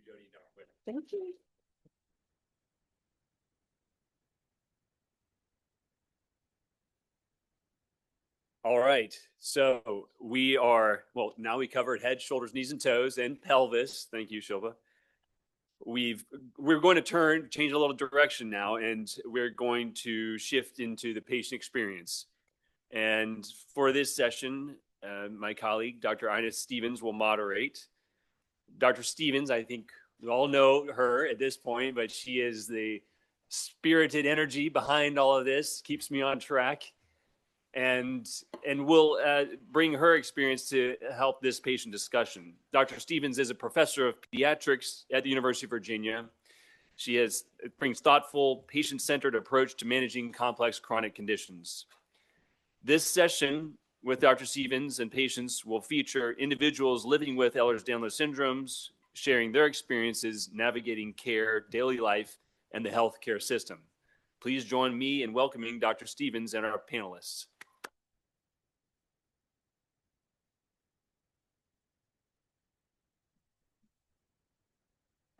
Jody. Thank you. All right, so we are, well, now we covered head, shoulders, knees, and toes, and pelvis. Thank you, Shilpa. We're going to change a little direction now, and we're going to shift into the patient experience. And for this session, my colleague, Dr. Ina Stevens, will moderate. Dr. Stevens, I think we all know her at this point, but she is the spirited energy behind all of this, keeps me on track, and will bring her experience to help this patient discussion. Dr. Stevens is a professor of pediatrics at the University of Virginia. She brings thoughtful, patient-centered approach to managing complex chronic conditions. This session with Dr. Stevens and patients will feature individuals living with Ehlers-Danlos syndromes, sharing their experiences navigating care, daily life, and the healthcare system. Please join me in welcoming Dr. Stevens and our panelists.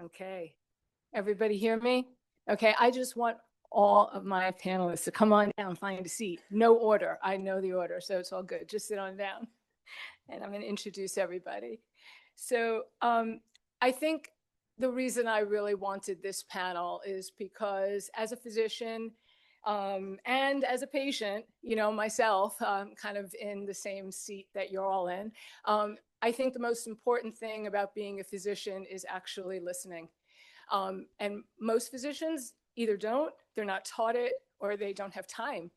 Okay, everybody hear me? Okay, I just want all of my panelists to come on down, find a seat. No order, I know the order, so it's all good. Just sit on down. And I'm gonna introduce everybody. So I think the reason I really wanted this panel is because as a physician and as a patient, you know, myself, kind of in the same seat that you're all in, I think the most important thing about being a physician is actually listening. And most physicians either don't, they're not taught it, or they don't have time.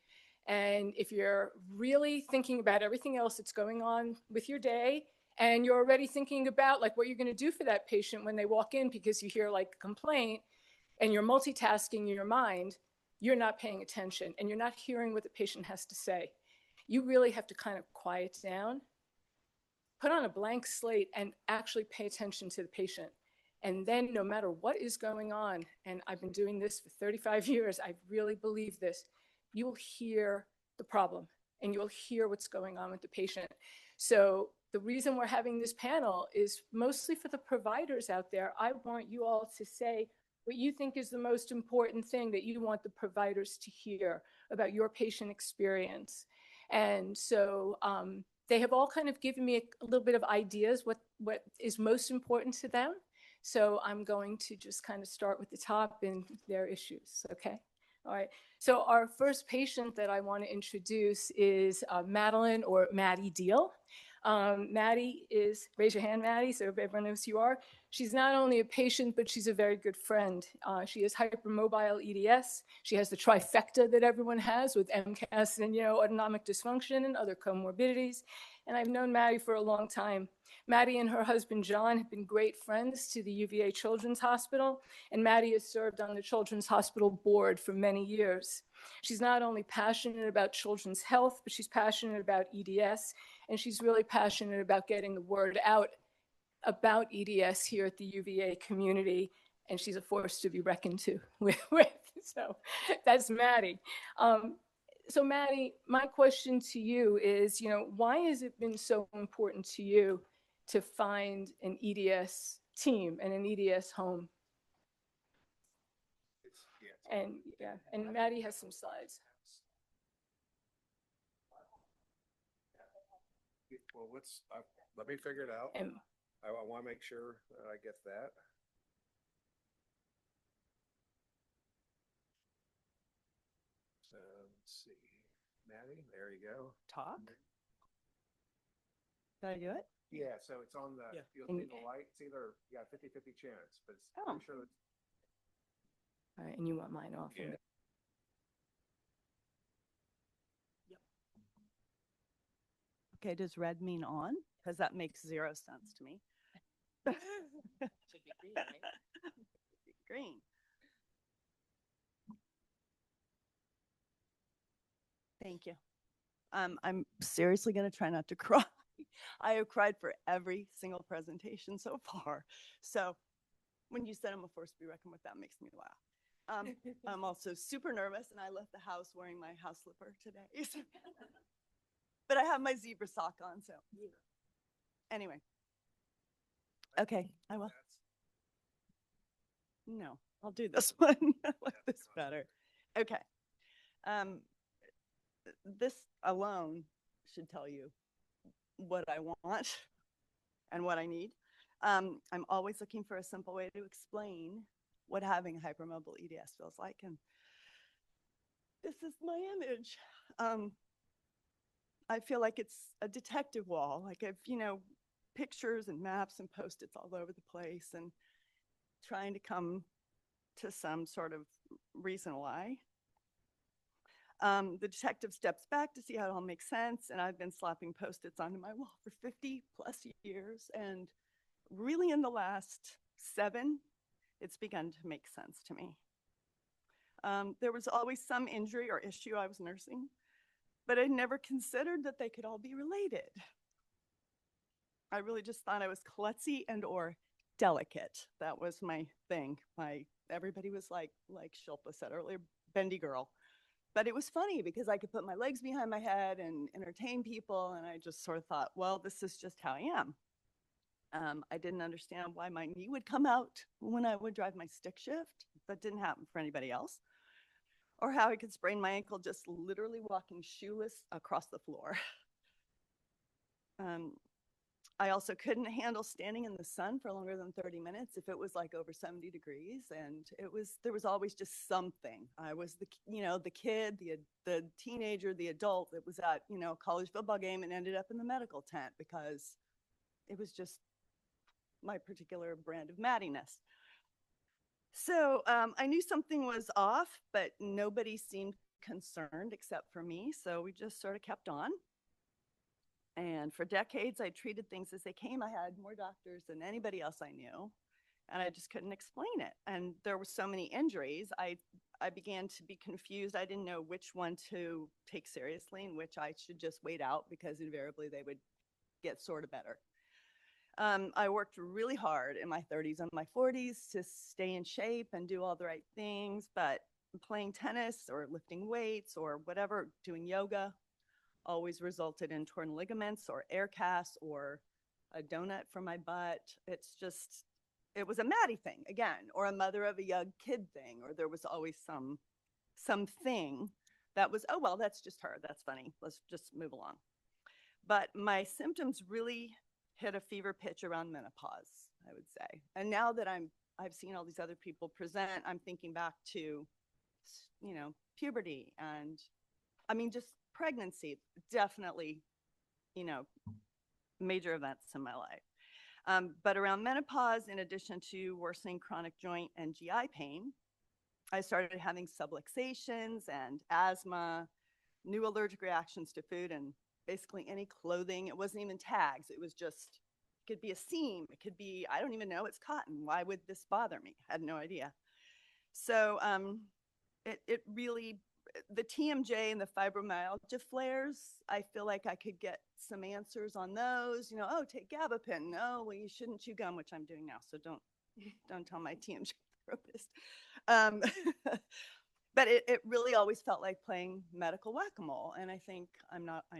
And if you're really thinking about everything else that's going on with your day, and you're already thinking about like what you're going to do for that patient when they walk in because you hear like a complaint, and you're multitasking in your mind, you're not paying attention and you're not hearing what the patient has to say. You really have to kind of quiet down, put on a blank slate, and actually pay attention to the patient. And then no matter what is going on, and I've been doing this for 35 years, I really believe this, you will hear the problem and you'll hear what's going on with the patient. So the reason we're having this panel is mostly for the providers out there. I want you all to say what you think is the most important thing that you want the providers to hear about your patient experience. And so they have all kind of given me a little bit of ideas what is most important to them. So I'm going to just kind of start with the top and their issues, okay? All right, so our first patient that I want to introduce is Madeline, or Maddie Deal. Maddie is, raise your hand, Maddie, so everyone knows who you are. She's not only a patient, but she's a very good friend. She has hypermobile EDS. She has the trifecta that everyone has with MCAS and, you know, autonomic dysfunction and other comorbidities. And I've known Maddie for a long time. Maddie and her husband, John, have been great friends to the UVA Children's Hospital, and Maddie has served on the Children's Hospital board for many years. She's not only passionate about children's health, but she's passionate about EDS, and she's really passionate about getting the word out about EDS here at the UVA community, and she's a force to be reckoned to with. So that's Maddie. So Maddie, my question to you is, you know, why has it been so important to you to find an EDS team and an EDS home? And yeah, and Maddie has some slides. Well, let me figure it out. And I want to make sure that I get that. Let's see. Maddie, there you go. Talk. Did I do it? Yeah, so it's on the, you'll see the light. It's either, you got 50-50 chance, but it's pretty sure it's. All right, and you want mine off. Yeah. Yep. Okay, does red mean on? Because that makes zero sense to me. Should be green, right? Green. Thank you. I'm seriously going to try not to cry. I have cried for every single presentation so far. So when you said I'm a force to be reckoned with, that makes me laugh. I'm also super nervous, and I left the house wearing my house slipper today. But I have my zebra sock on, so anyway. Okay, I will. No, I'll do this one. I like this better. Okay. Um, this alone should tell you what I want and what I need. I'm always looking for a simple way to explain what having a hypermobile EDS feels like. And this is my image. I feel like it's a detective wall. Like I've, pictures and maps and Post-its all over the place and trying to come to some sort of reason why. The detective steps back to see how it all makes sense. And I've been slapping Post-its onto my wall for 50 plus years. And really in the last 7, it's begun to make sense to me. There was always some injury or issue I was nursing, but I never considered that they could all be related. I really just thought I was klutzy and or delicate. That was my thing. Everybody was like Shilpa said earlier, bendy girl. But it was funny because I could put my legs behind my head and entertain people. And I just sort of thought, well, this is just how I am. I didn't understand why my knee would come out when I would drive my stick shift. That didn't happen for anybody else. Or how I could sprain my ankle just literally walking shoeless across the floor. I also couldn't handle standing in the sun for longer than 30 minutes if it was like over 70 degrees. And there was always just something. I was the kid, the teenager, the adult that was at, a college football game and ended up in the medical tent because it was just my particular brand of mattiness. So I knew something was off, but nobody seemed concerned except for me. So we just sort of kept on. And for decades, I treated things as they came. I had more doctors than anybody else I knew, and I just couldn't explain it. And there were so many injuries, I began to be confused. I didn't know which one to take seriously and which I should just wait out because invariably they would get sort of better. I worked really hard in my 30s and my 40s to stay in shape and do all the right things, but playing tennis or lifting weights or whatever, doing yoga, always resulted in torn ligaments or air casts or a donut from my butt. It was a Maddie thing again, or a mother of a young kid thing, or there was always something that was, oh, well, that's just her. That's funny. Let's just move along. But my symptoms really hit a fever pitch around menopause, I would say. And now that I've seen all these other people present, I'm thinking back to, puberty and just pregnancy, definitely, major events in my life. But around menopause, in addition to worsening chronic joint and GI pain, I started having subluxations and asthma, new allergic reactions to food and basically any clothing. It wasn't even tags. It was just, it could be a seam. It could be, I don't even know, it's cotton. Why would this bother me? I had no idea. So it really, the TMJ and the fibromyalgia flares, I feel like I could get some answers on those. Oh, take gabapentin. No, well, you shouldn't chew gum, which I'm doing now. So don't tell my TMJ therapist. But it really always felt like playing medical whack-a-mole. And I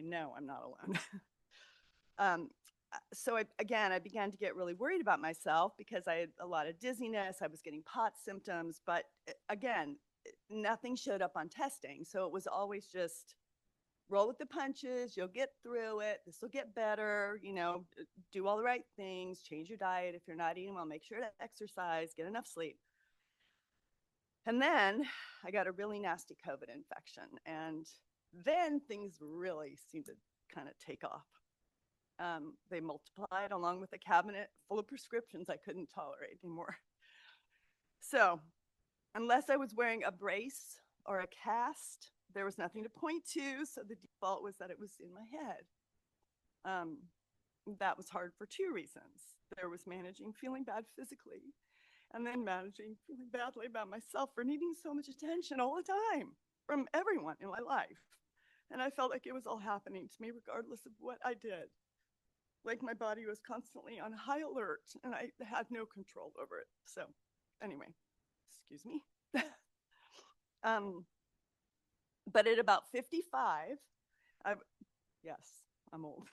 know I'm not alone. So I began to get really worried about myself because I had a lot of dizziness. I was getting POTS symptoms, but again, nothing showed up on testing. So it was always just roll with the punches. You'll get through it. This will get better. Do all the right things, change your diet. If you're not eating well, make sure to exercise, get enough sleep. And then I got a really nasty COVID infection. And then things really seemed to kind of take off. They multiplied along with a cabinet full of prescriptions I couldn't tolerate anymore. So unless I was wearing a brace or a cast, there was nothing to point to. So the default was that it was in my head. That was hard for 2 reasons. There was managing feeling bad physically, and then managing feeling badly about myself for needing so much attention all the time from everyone in my life. And I felt like it was all happening to me regardless of what I did. Like my body was constantly on high alert and I had no control over it. So anyway, excuse me. But at about 55, yes, I'm old.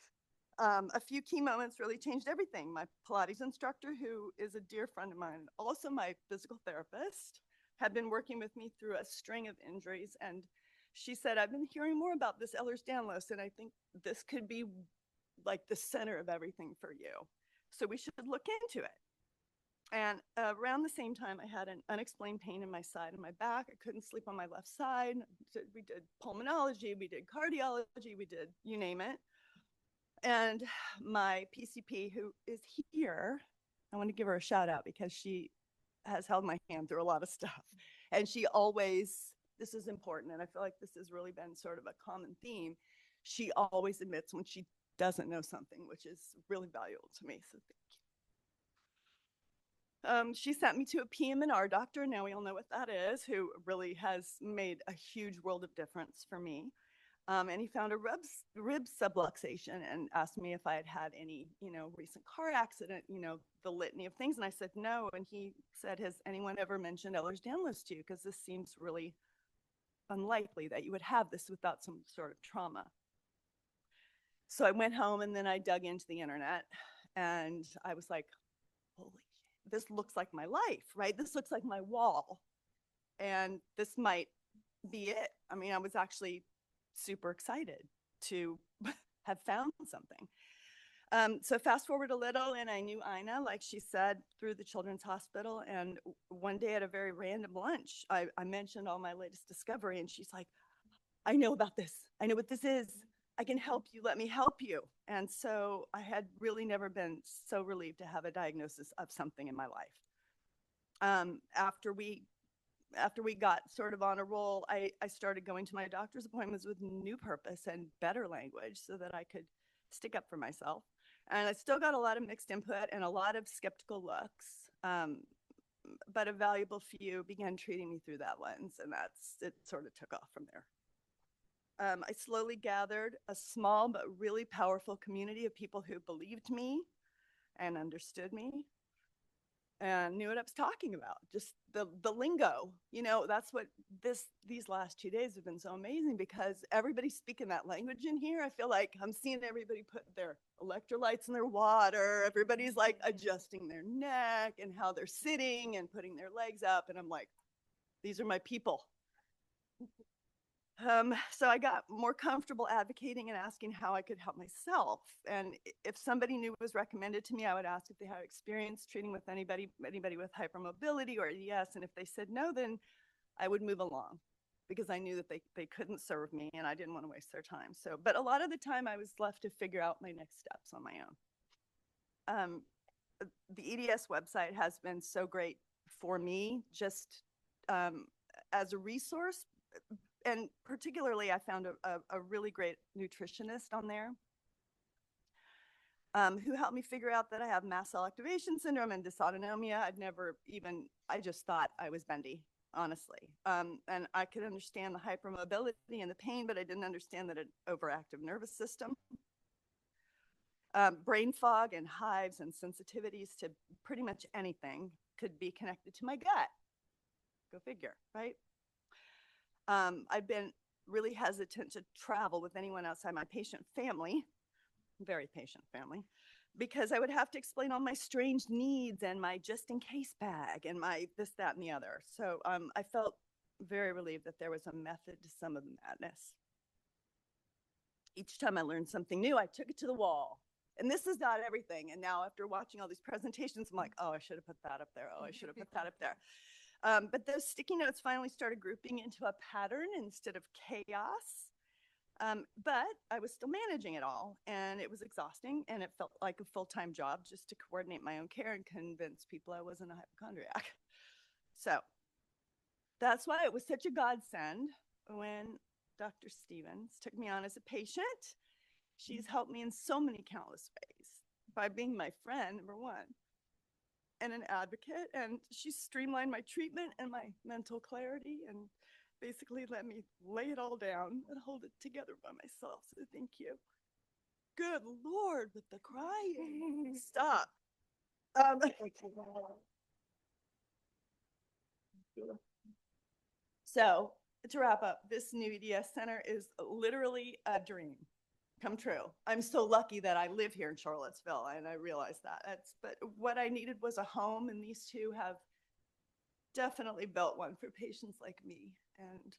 A few key moments really changed everything. My Pilates instructor, who is a dear friend of mine, also my physical therapist, had been working with me through a string of injuries. And she said, I've been hearing more about this Ehlers-Danlos, and I think this could be like the center of everything for you. So we should look into it. And around the same time, I had an unexplained pain in my side and my back. I couldn't sleep on my left side. We did pulmonology, we did cardiology, we did you name it. And my PCP, who is here, I want to give her a shout out because she has held my hand through a lot of stuff. And she always, this is important, and I feel like this has really been sort of a common theme. She always admits when she doesn't know something, which is really valuable to me. So thank you. She sent me to a PM&R doctor. Now we all know what that is, who really has made a huge world of difference for me. And he found a rib subluxation and asked me if I had had any, recent car accident, the litany of things. And I said, no. And he said, has anyone ever mentioned Ehlers-Danlos to you? Because this seems really unlikely that you would have this without some sort of trauma. So I went home and then I dug into the internet and I was like, holy shit, this looks like my life, right? This looks like my wall. And this might be it. I mean, I was actually super excited to have found something. So fast forward a little, and I knew Ina, like she said, through the Children's Hospital. And one day at a very random lunch, I mentioned all my latest discovery, and she's like, I know about this. I know what this is. I can help you. Let me help you. And so I had really never been so relieved to have a diagnosis of something in my life. After we got sort of on a roll, I started going to my doctor's appointments with new purpose and better language so that I could stick up for myself. And I still got a lot of mixed input and a lot of skeptical looks, but a valuable few began treating me through that lens, and it sort of took off from there. I slowly gathered a small but really powerful community of people who believed me and understood me and knew what I was talking about. Just the lingo, that's what these last 2 days have been so amazing, because everybody's speaking that language in here. I feel like I'm seeing everybody put their electrolytes in their water. Everybody's like adjusting their neck and how they're sitting and putting their legs up. And I'm like, these are my people. So I got more comfortable advocating and asking how I could help myself. And if somebody new was recommended to me, I would ask if they had experience treating with anybody with hypermobility or EDS. And if they said no, then I would move along, because I knew that they couldn't serve me and I didn't want to waste their time. So, but a lot of the time I was left to figure out my next steps on my own. The EDS website has been so great for me, just as a resource. And particularly, I found a really great nutritionist on there who helped me figure out that I have mast cell activation syndrome and dysautonomia. I just thought I was bendy, honestly. And I could understand the hypermobility and the pain, but I didn't understand that an overactive nervous system. Brain fog and hives and sensitivities to pretty much anything could be connected to my gut. Go figure, right? I've been really hesitant to travel with anyone outside my patient family, very patient family, because I would have to explain all my strange needs and my just in case bag and my this, that, and the other. So I felt very relieved that there was a method to some of the madness. Each time I learned something new, I took it to the wall. And this is not everything. And now after watching all these presentations, I'm like, oh, I should have put that up there. Oh, I should have put that up there. But those sticky notes finally started grouping into a pattern instead of chaos. But I was still managing it all, and it was exhausting, and it felt like a full-time job just to coordinate my own care and convince people I wasn't a hypochondriac. So that's why it was such a godsend when Dr. Stevens took me on as a patient. She's helped me in so many countless ways by being my friend, number one, and an advocate, and she streamlined my treatment and my mental clarity and basically let me lay it all down and hold it together by myself. So thank you. Good Lord, with the crying. Stop. So to wrap up, this new EDS center is literally a dream. come true. I'm so lucky that I live here in Charlottesville, and I realize that. But what I needed was a home, and these two have definitely built one for patients like me. And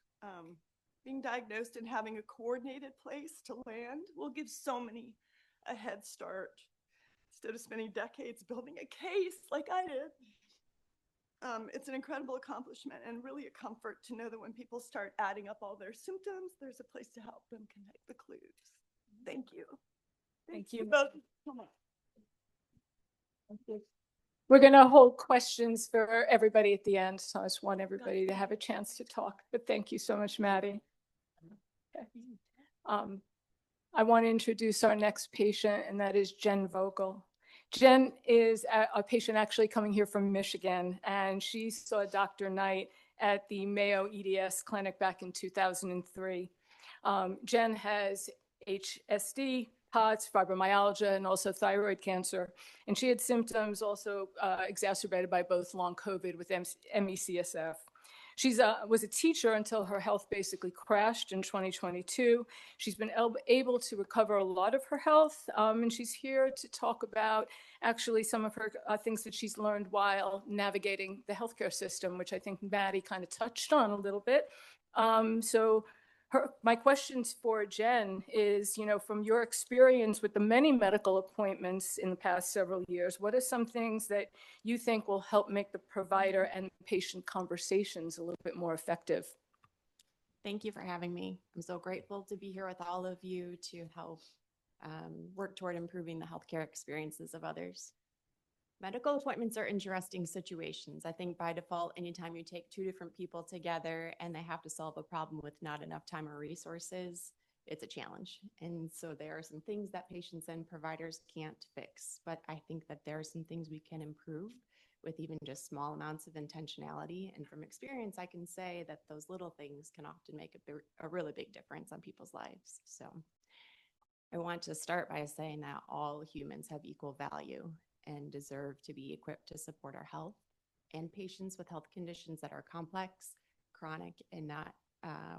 being diagnosed and having a coordinated place to land will give so many a head start instead of spending decades building a case like I did. It's an incredible accomplishment and really a comfort to know that when people start adding up all their symptoms, there's a place to help them connect the clues. Thank you. Thank you. both so much. We're going to hold questions for everybody at the end. So I just want everybody to have a chance to talk. But thank you so much, Maddie. Okay. I want to introduce our next patient, and that is Jen Vogel. Jen is a patient actually coming here from Michigan, and she saw Dr. Knight at the Mayo EDS clinic back in 2003. Jen has HSD, POTS, fibromyalgia, and also thyroid cancer. And she had symptoms also exacerbated by both long COVID with ME/CSF. She was a teacher until her health basically crashed in 2022. She's been able to recover a lot of her health, and she's here to talk about actually some of her things that she's learned while navigating the healthcare system, which I think Maddie kind of touched on a little bit. My questions for Jen is, from your experience with the many medical appointments in the past several years, what are some things that you think will help make the provider and patient conversations a little bit more effective? Thank you for having me. I'm so grateful to be here with all of you to help work toward improving the healthcare experiences of others. Medical appointments are interesting situations. I think by default, anytime you take two different people together and they have to solve a problem with not enough time or resources, it's a challenge. And so there are some things that patients and providers can't fix, but I think that there are some things we can improve with even just small amounts of intentionality. And from experience, I can say that those little things can often make a really big difference on people's lives. So I want to start by saying that all humans have equal value and deserve to be equipped to support our health. And patients with health conditions that are complex, chronic, and not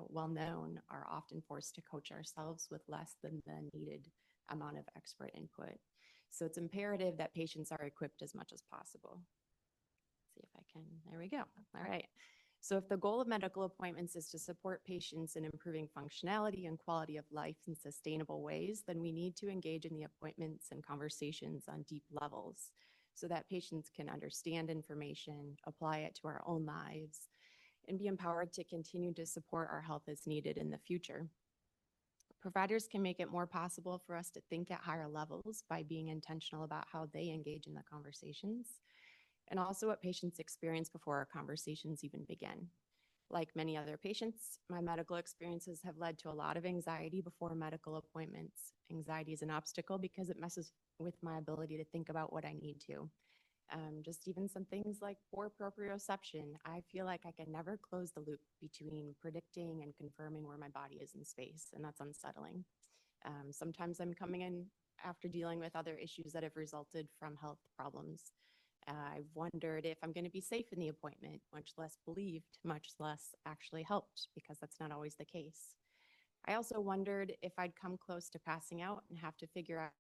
well known are often forced to coach ourselves with less than the needed amount of expert input. So it's imperative that patients are equipped as much as possible. Let's see if I can, there we go. All right. So if the goal of medical appointments is to support patients in improving functionality and quality of life in sustainable ways, then we need to engage in the appointments and conversations on deep levels so that patients can understand information, apply it to our own lives, and be empowered to continue to support our health as needed in the future. Providers can make it more possible for us to think at higher levels by being intentional about how they engage in the conversations, and also what patients experience before our conversations even begin. Like many other patients, my medical experiences have led to a lot of anxiety before medical appointments. Anxiety is an obstacle because it messes with my ability to think about what I need to. Just even some things like poor proprioception. I feel like I can never close the loop between predicting and confirming where my body is in space, and that's unsettling. Sometimes I'm coming in after dealing with other issues that have resulted from health problems. I've wondered if I'm going to be safe in the appointment, much less believed, much less actually helped, because that's not always the case. I also wondered if I'd come close to passing out and have to figure out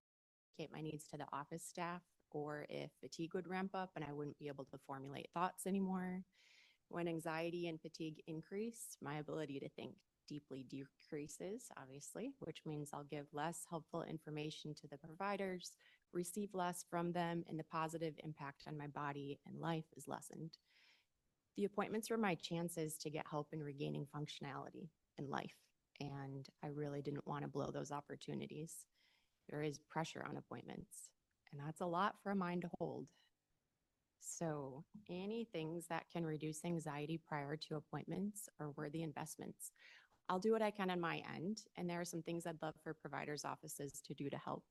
my needs to the office staff, or if fatigue would ramp up and I wouldn't be able to formulate thoughts anymore. When anxiety and fatigue increase, my ability to think deeply decreases, obviously, which means I'll give less helpful information to the providers, receive less from them, and the positive impact on my body and life is lessened. The appointments were my chances to get help in regaining functionality in life, and I really didn't want to blow those opportunities. There is pressure on appointments, and that's a lot for a mind to hold. So any things that can reduce anxiety prior to appointments are worthy investments. I'll do what I can on my end, and there are some things I'd love for providers' offices to do to help.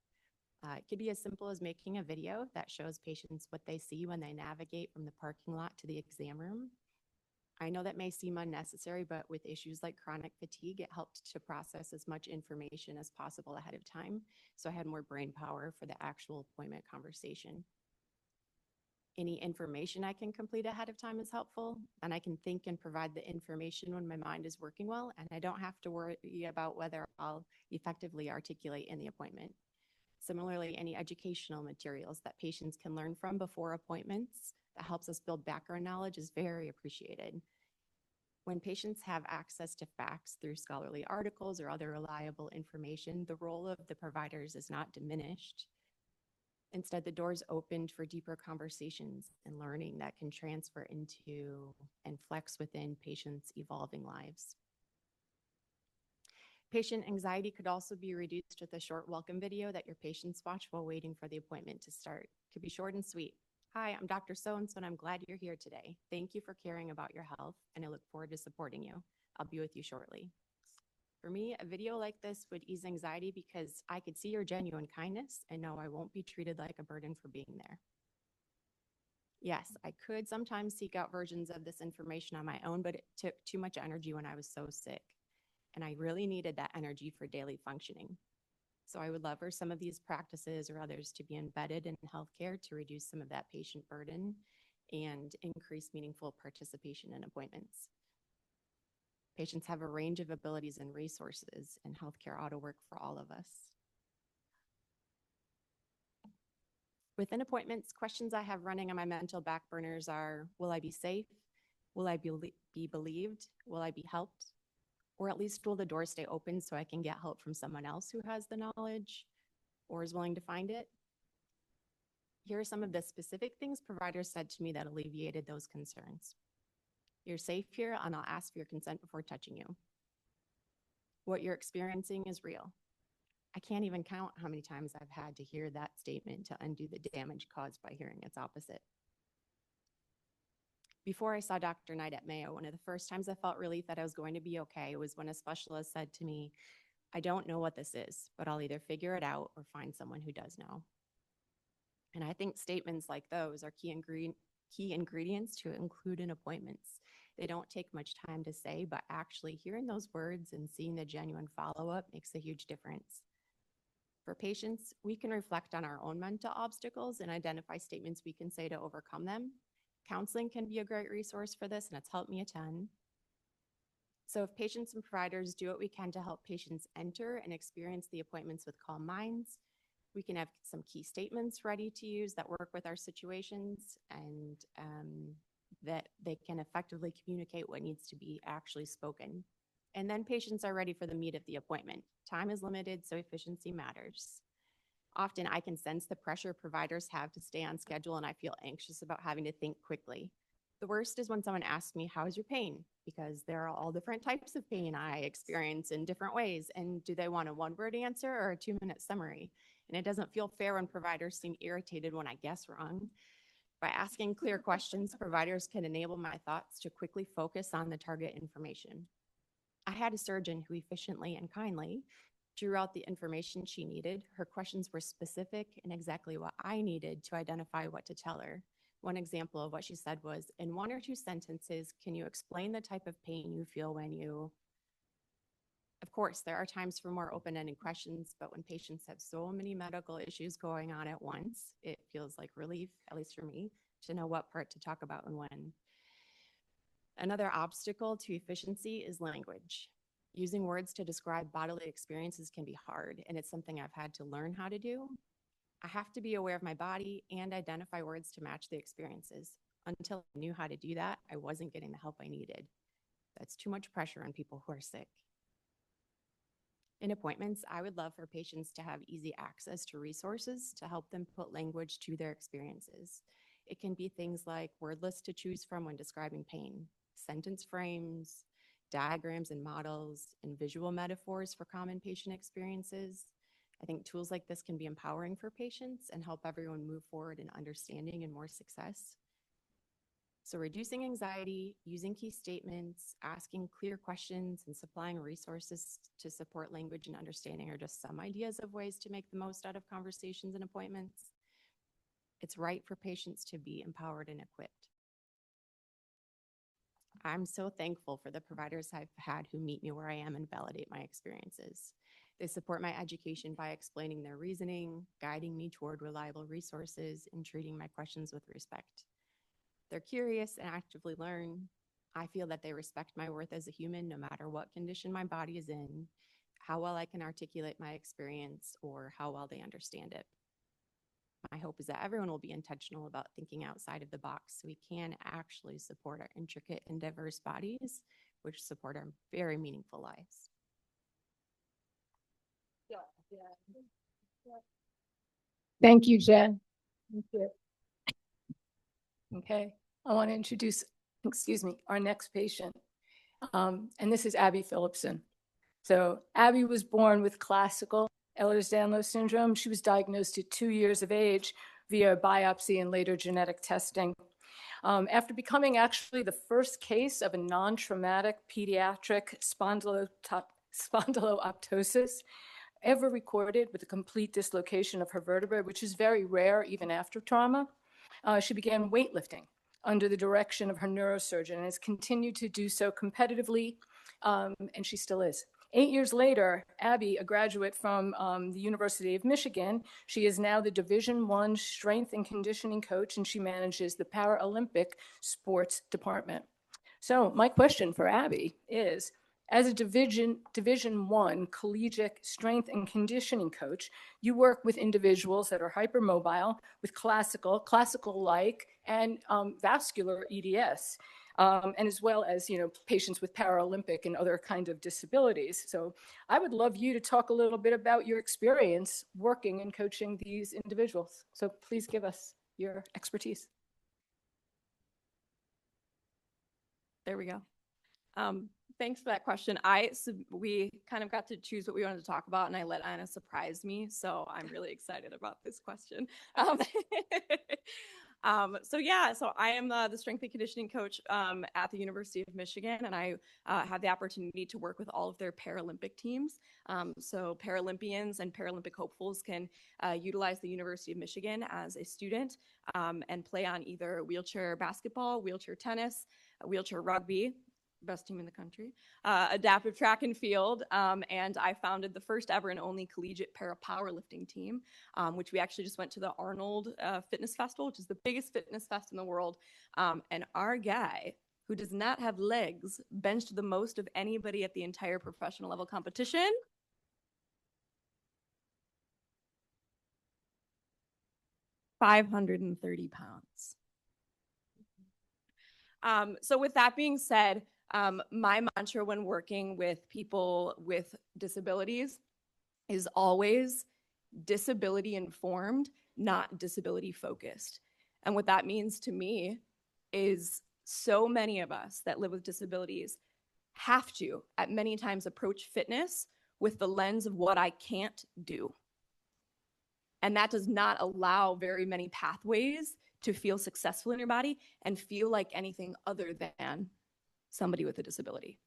It could be as simple as making a video that shows patients what they see when they navigate from the parking lot to the exam room. I know that may seem unnecessary, but with issues like chronic fatigue, it helped to process as much information as possible ahead of time, so I had more brain power for the actual appointment conversation. Any information I can complete ahead of time is helpful, and I can think and provide the information when my mind is working well, and I don't have to worry about whether I'll effectively articulate in the appointment. Similarly, any educational materials that patients can learn from before appointments that helps us build background knowledge is very appreciated. When patients have access to facts through scholarly articles or other reliable information, the role of the providers is not diminished. Instead, the doors opened for deeper conversations and learning that can transfer into and flex within patients' evolving lives. Patient anxiety could also be reduced with a short welcome video that your patients watch while waiting for the appointment to start. It could be short and sweet. Hi, I'm Dr. So-and-so, and I'm glad you're here today. Thank you for caring about your health, and I look forward to supporting you. I'll be with you shortly. For me, a video like this would ease anxiety because I could see your genuine kindness and know I won't be treated like a burden for being there. Yes, I could sometimes seek out versions of this information on my own, but it took too much energy when I was so sick, and I really needed that energy for daily functioning. So I would love for some of these practices or others to be embedded in healthcare to reduce some of that patient burden and increase meaningful participation in appointments. Patients have a range of abilities and resources, and healthcare ought to work for all of us. Within appointments, questions I have running on my mental back burners are, will I be safe? Will I be believed? Will I be helped? Or at least will the door stay open so I can get help from someone else who has the knowledge or is willing to find it? Here are some of the specific things providers said to me that alleviated those concerns. You're safe here, and I'll ask for your consent before touching you. What you're experiencing is real. I can't even count how many times I've had to hear that statement to undo the damage caused by hearing its opposite. Before I saw Dr. Knight at Mayo, one of the first times I felt relief that I was going to be okay was when a specialist said to me, I don't know what this is, but I'll either figure it out or find someone who does know. And I think statements like those are key ingredients to include in appointments. They don't take much time to say, but actually hearing those words and seeing the genuine follow-up makes a huge difference. For patients, we can reflect on our own mental obstacles and identify statements we can say to overcome them. Counseling can be a great resource for this, and it's helped me a ton. So if patients and providers do what we can to help patients enter and experience the appointments with calm minds, we can have some key statements ready to use that work with our situations and that they can effectively communicate what needs to be actually spoken. And then patients are ready for the meat of the appointment. Time is limited, so efficiency matters. Often I can sense the pressure providers have to stay on schedule, and I feel anxious about having to think quickly. The worst is when someone asks me, how is your pain? Because there are all different types of pain I experience in different ways. And do they want a one-word answer or a 2-minute summary? And it doesn't feel fair when providers seem irritated when I guess wrong. By asking clear questions, providers can enable my thoughts to quickly focus on the target information. I had a surgeon who efficiently and kindly drew out the information she needed. Her questions were specific and exactly what I needed to identify what to tell her. One example of what she said was, in 1 or 2 sentences, can you explain the type of pain you feel when you... Of course, there are times for more open-ended questions, but when patients have so many medical issues going on at once, it feels like relief, at least for me, to know what part to talk about and when. Another obstacle to efficiency is language. Using words to describe bodily experiences can be hard, and it's something I've had to learn how to do. I have to be aware of my body and identify words to match the experiences. Until I knew how to do that, I wasn't getting the help I needed. That's too much pressure on people who are sick. In appointments, I would love for patients to have easy access to resources to help them put language to their experiences. It can be things like word lists to choose from when describing pain, sentence frames, diagrams and models, and visual metaphors for common patient experiences. I think tools like this can be empowering for patients and help everyone move forward in understanding and more success. So reducing anxiety, using key statements, asking clear questions, and supplying resources to support language and understanding are just some ideas of ways to make the most out of conversations and appointments. It's right for patients to be empowered and equipped. I'm so thankful for the providers I've had who meet me where I am and validate my experiences. They support my education by explaining their reasoning, guiding me toward reliable resources, and treating my questions with respect. They're curious and actively learn. I feel that they respect my worth as a human, no matter what condition my body is in, how well I can articulate my experience, or how well they understand it. My hope is that everyone will be intentional about thinking outside of the box so we can actually support our intricate and diverse bodies, which support our very meaningful lives. Thank you, Jen. Thank you. Okay, I want to introduce, our next patient. And this is Abby Phillipson. So Abby was born with classical Ehlers-Danlos syndrome. She was diagnosed at 2 years of age via biopsy and later genetic testing. After becoming actually the first case of a non-traumatic pediatric spondyloaptosis ever recorded with a complete dislocation of her vertebra, which is very rare even after trauma, she began weightlifting under the direction of her neurosurgeon and has continued to do so competitively, and she still is. 8 years later, Abby, a graduate from the University of Michigan, she is now the Division I strength and conditioning coach, and she manages the Paralympic sports department. So my question for Abby is, as a Division I collegiate strength and conditioning coach, you work with individuals that are hypermobile, with classical-like, and vascular EDS. And as well as, patients with Paralympic and other kind of disabilities. So I would love you to talk a little bit about your experience working and coaching these individuals. So please give us your expertise. There we go. Thanks for that question. We kind of got to choose what we wanted to talk about, and I let Anna surprise me. So I'm really excited about this question. So I am the strength and conditioning coach at the University of Michigan, and I have the opportunity to work with all of their Paralympic teams. So Paralympians and Paralympic hopefuls can utilize the University of Michigan as a student and play on either wheelchair basketball, wheelchair tennis, wheelchair rugby, best team in the country, adaptive track and field, and I founded the first ever and only collegiate para-powerlifting team, which we actually just went to the Arnold Fitness Festival, which is the biggest fitness fest in the world, and our guy, who does not have legs, benched the most of anybody at the entire professional level competition. $530 pounds. So with that being said, my mantra when working with people with disabilities is always disability informed, not disability focused. And what that means to me is so many of us that live with disabilities have to, at many times, approach fitness with the lens of what I can't do. And that does not allow very many pathways to feel successful in your body and feel like anything other than somebody with a disability.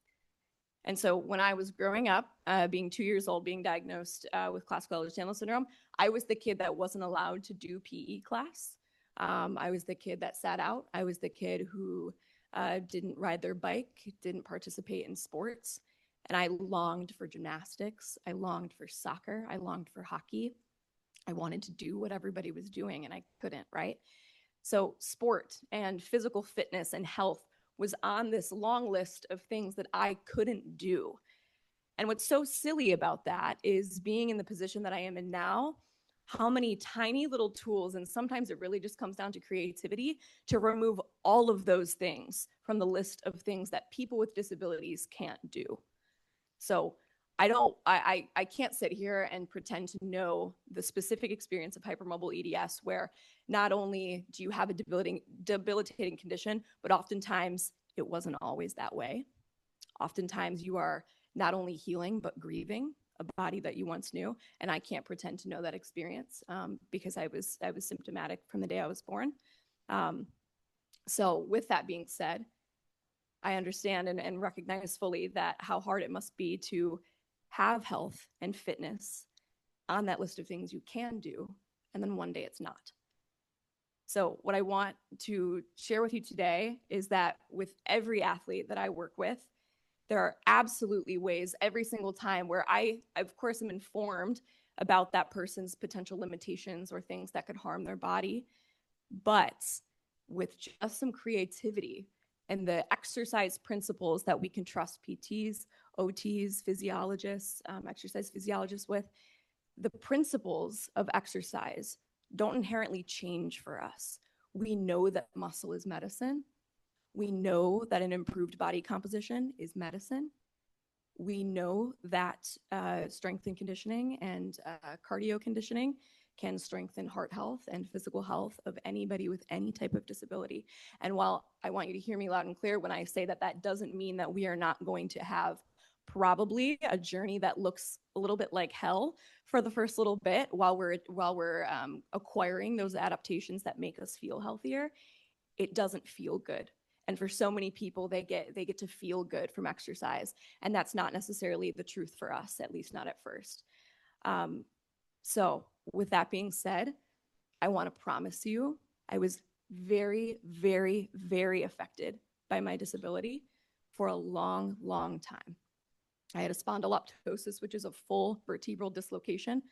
And so when I was growing up, being 2 years old, being diagnosed with classical Ehlers-Danlos syndrome, I was the kid that wasn't allowed to do PE class. I was the kid that sat out. I was the kid who didn't ride their bike, didn't participate in sports. And I longed for gymnastics. I longed for soccer. I longed for hockey. I wanted to do what everybody was doing, and I couldn't, right? So sport and physical fitness and health was on this long list of things that I couldn't do. And what's so silly about that is being in the position that I am in now, how many tiny little tools, and sometimes it really just comes down to creativity, to remove all of those things from the list of things that people with disabilities can't do. So I can't sit here and pretend to know the specific experience of hypermobile EDS, where not only do you have a debilitating condition, but oftentimes it wasn't always that way. Oftentimes you are not only healing, but grieving a body that you once knew. And I can't pretend to know that experience because I was symptomatic from the day I was born. So with that being said, I understand and recognize fully that how hard it must be to have health and fitness on that list of things you can do, and then one day it's not. So what I want to share with you today is that with every athlete that I work with, There are absolutely ways every single time where I, of course, am informed about that person's potential limitations or things that could harm their body. But with just some creativity and the exercise principles that we can trust PTs, OTs, physiologists, exercise physiologists with, the principles of exercise don't inherently change for us. We know that muscle is medicine. We know that an improved body composition is medicine. We know that strength and conditioning and cardio conditioning can strengthen heart health and physical health of anybody with any type of disability. And while I want you to hear me loud and clear when I say that, that doesn't mean that we are not going to have probably a journey that looks a little bit like hell for the first little bit while we're acquiring those adaptations that make us feel healthier. It doesn't feel good. And for so many people, they get to feel good from exercise. And that's not necessarily the truth for us, at least not at first. So with that being said, I want to promise you, I was very, very, very affected by my disability for a long, long time. I had a spondyloptosis, which is a full vertebral dislocation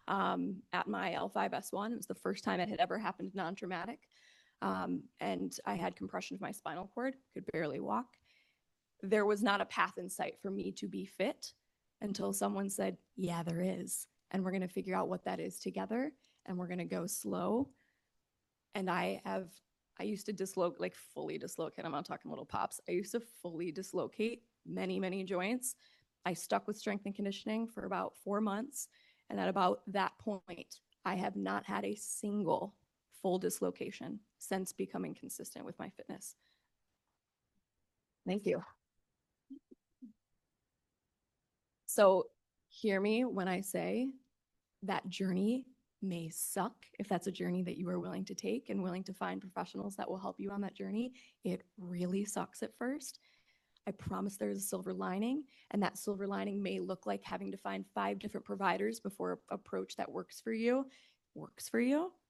at my L5-S1. It was the first time it had ever happened non-traumatic. And I had compression of my spinal cord, could barely walk. There was not a path in sight for me to be fit until someone said, yeah, there is. And we're going to figure out what that is together. And we're going to go slow. And I used to fully dislocate. I'm not talking little pops. I used to fully dislocate many, many joints. I stuck with strength and conditioning for about 4 months. And at about that point, I have not had a single full dislocation since becoming consistent with my fitness. Thank you. So hear me when I say that journey may suck. If that's a journey that you are willing to take and willing to find professionals that will help you on that journey, it really sucks at first. I promise there's a silver lining, and that silver lining may look like having to find 5 different providers before an approach that works for you,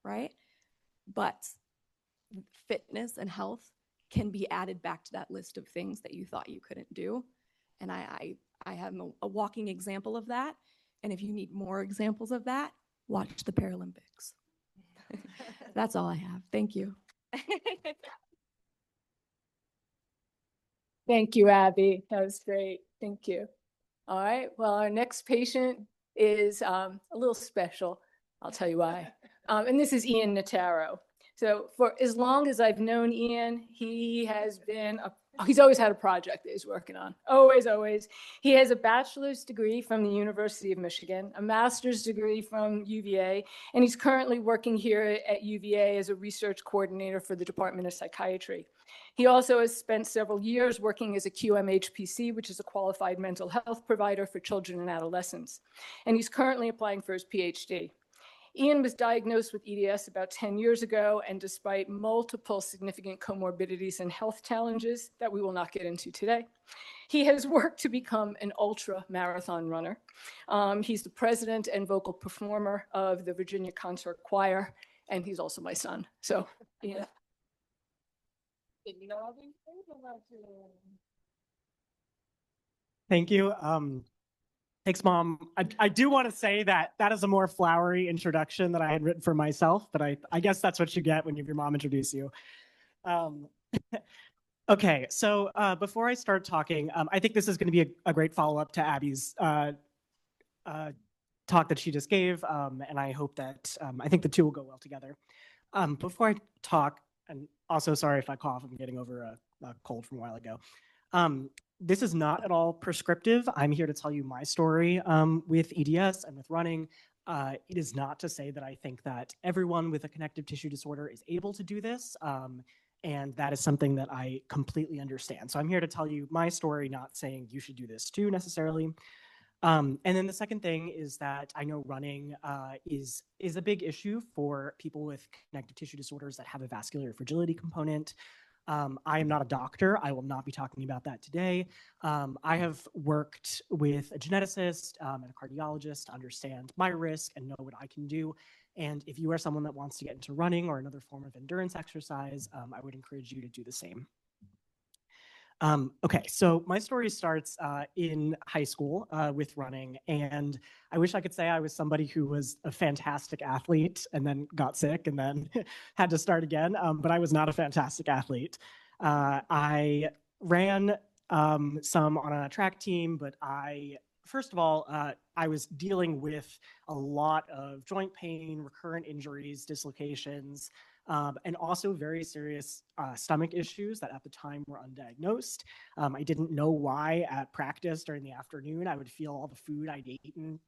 right? But fitness and health can be added back to that list of things that you thought you couldn't do. And I have a walking example of that. And if you need more examples of that, watch the Paralympics. That's all I have. Thank you. Thank you, Abby. That was great. Thank you. All right. Well, our next patient is a little special. I'll tell you why. And this is Ian Notaro. So for as long as I've known Ian, he has been he's always had a project that he's working on. Always, always. He has a bachelor's degree from the University of Michigan, a master's degree from UVA, and he's currently working here at UVA as a research coordinator for the Department of Psychiatry. He also has spent several years working as a QMHPC, which is a qualified mental health provider for children and adolescents. And he's currently applying for his PhD. Ian was diagnosed with EDS about 10 years ago, and despite multiple significant comorbidities and health challenges that we will not get into today, he has worked to become an ultra marathon runner. He's the president and vocal performer of the Virginia Consort Choir, and he's also my son. So, yeah. Thank you. Thanks, Mom. I do want to say that is a more flowery introduction that I had written for myself, but I guess that's what you get when your mom introduces you. Okay, so before I start talking, I think this is going to be a great follow-up to Abby's talk that she just gave, and I hope that I think the two will go well together. Before I talk, and also sorry if I cough, I'm getting over a cold from a while ago. This is not at all prescriptive. I'm here to tell you my story with EDS and with running. It is not to say that I think that everyone with a connective tissue disorder is able to do this, and that is something that I completely understand. So I'm here to tell you my story, not saying you should do this too necessarily. And then the second thing is that I know running is a big issue for people with connective tissue disorders that have a vascular fragility component. I am not a doctor. I will not be talking about that today. I have worked with a geneticist and a cardiologist to understand my risk and know what I can do. And if you are someone that wants to get into running or another form of endurance exercise, I would encourage you to do the same. Okay, so my story starts in high school with running, and I wish I could say I was somebody who was a fantastic athlete and then got sick and then had to start again, but I was not a fantastic athlete. I ran some on a track team, but first of all, I was dealing with a lot of joint pain, recurrent injuries, dislocations, and also very serious stomach issues that at the time were undiagnosed. I didn't know why at practice during the afternoon I would feel all the food I'd eaten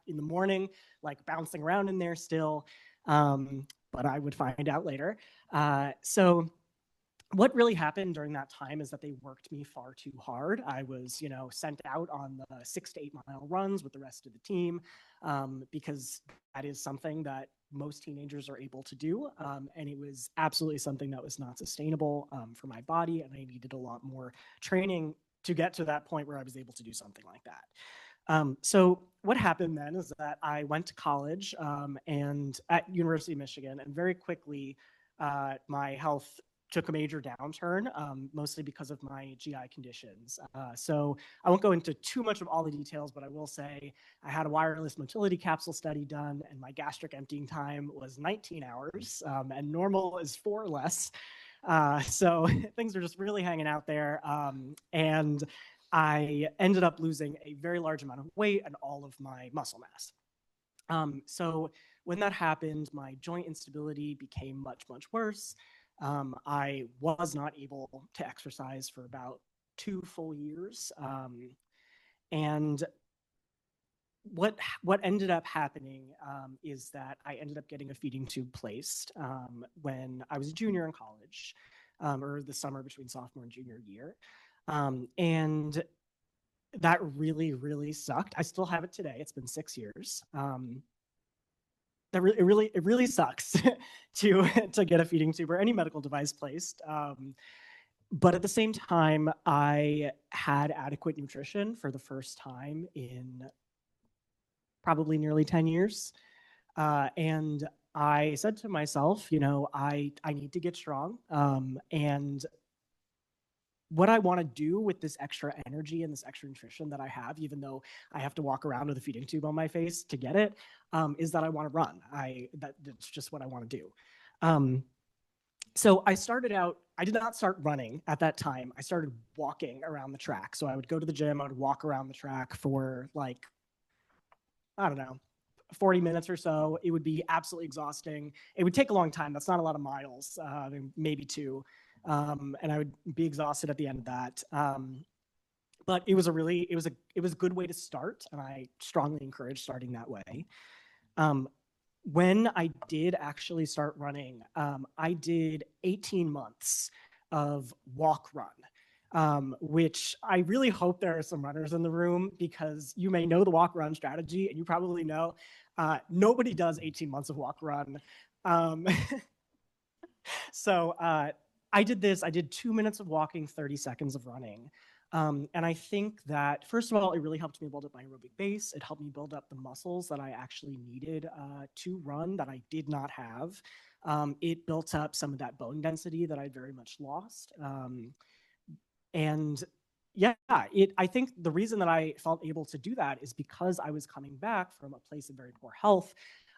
in the morning, like bouncing around in there still, but I would find out later. So what really happened during that time is that they worked me far too hard. I was, sent out on the 6 to 8 mile runs with the rest of the team because that is something that most teenagers are able to do. And it was absolutely something that was not sustainable for my body. And I needed a lot more training to get to that point where I was able to do something like that. So what happened then is that I went to college and at University of Michigan, and very quickly my health took a major downturn, mostly because of my GI conditions. So I won't go into too much of all the details, but I will say I had a wireless motility capsule study done, and my gastric emptying time was 19 hours, and normal is 4 or less. So things are just really hanging out there. And I ended up losing a very large amount of weight and all of my muscle mass. So when that happened, my joint instability became much, much worse. I was not able to exercise for about 2 full years. And what ended up happening is that I ended up getting a feeding tube placed when I was a junior in college, or the summer between sophomore and junior year. And that really, really sucked. I still have it today. It's been 6 years. It really sucks to get a feeding tube or any medical device placed. But at the same time, I had adequate nutrition for the first time in probably nearly 10 years. And I said to myself, I need to get strong. And what I want to do with this extra energy and this extra nutrition that I have, even though I have to walk around with a feeding tube on my face to get it, is that I want to run. That's just what I want to do. So I started out, I did not start running at that time. I started walking around the track. So I would go to the gym, I would walk around the track for 40 minutes or so. It would be absolutely exhausting. It would take a long time. That's not a lot of miles, maybe 2. And I would be exhausted at the end of that. But it was a good way to start, and I strongly encourage starting that way. When I did actually start running, I did 18 months of walk run, which I really hope there are some runners in the room, because you may know the walk run strategy, and you probably know nobody does 18 months of walk run. So I did this. I did 2 minutes of walking, 30 seconds of running. And I think that, first of all, it really helped me build up my aerobic base. It helped me build up the muscles that I actually needed to run that I did not have. It built up some of that bone density that I very much lost. And yeah, I think the reason that I felt able to do that is because I was coming back from a place of very poor health.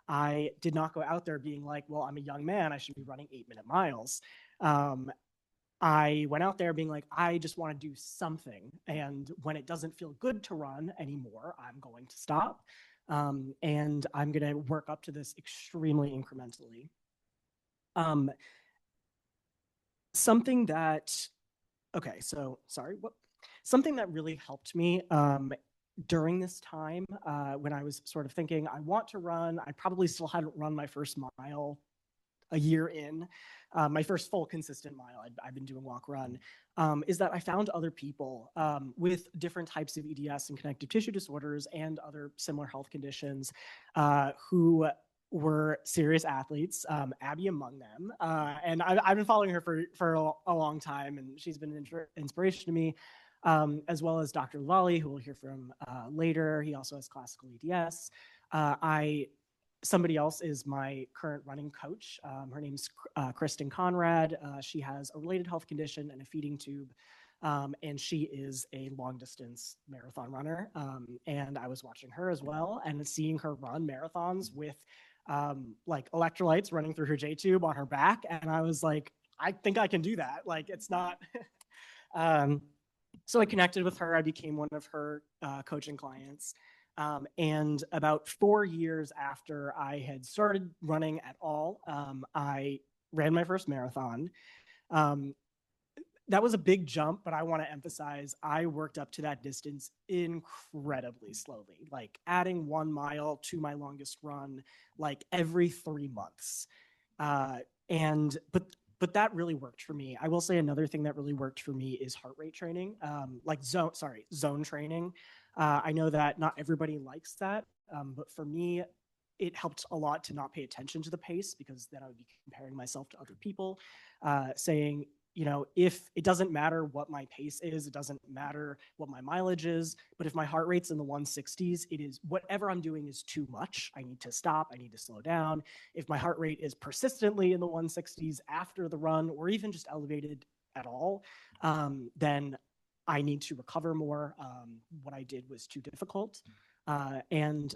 I did not go out there being like, well, I'm a young man, I should be running 8-minute miles. I went out there being like, I just want to do something. And when it doesn't feel good to run anymore, I'm going to stop. And I'm going to work up to this extremely incrementally. Something that really helped me during this time when I was sort of thinking, I want to run, I probably still hadn't run my first mile a year in, my first full consistent mile, I've been doing walk run, is that I found other people with different types of EDS and connective tissue disorders and other similar health conditions who were serious athletes, Abby among them. And I've been following her for a long time, and she's been an inspiration to me, as well as Dr. Lally, who we'll hear from later. He also has classical EDS. I Somebody else is my current running coach. Her name's Kristen Conrad. She has a related health condition and a feeding tube. And she is a long distance marathon runner. And I was watching her as well and seeing her run marathons with like electrolytes running through her J tube on her back. And I was like, I think I can do that. Like, it's not. So I connected with her. I became one of her coaching clients. And about 4 years after I had started running at all, I ran my first marathon. That was a big jump, but I want to emphasize I worked up to that distance incredibly slowly, like adding 1 mile to my longest run, like every 3 months. But that really worked for me. I will say another thing that really worked for me is heart rate training, like zone training. I know that not everybody likes that, but for me, it helped a lot to not pay attention to the pace, because then I would be comparing myself to other people, saying, you know, if it doesn't matter what my pace is, it doesn't matter what my mileage is, but if my heart rate's in the 160s, it is whatever I'm doing is too much. I need to stop. I need to slow down. If my heart rate is persistently in the 160s after the run, or even just elevated at all, then I need to recover more. What I did was too difficult. And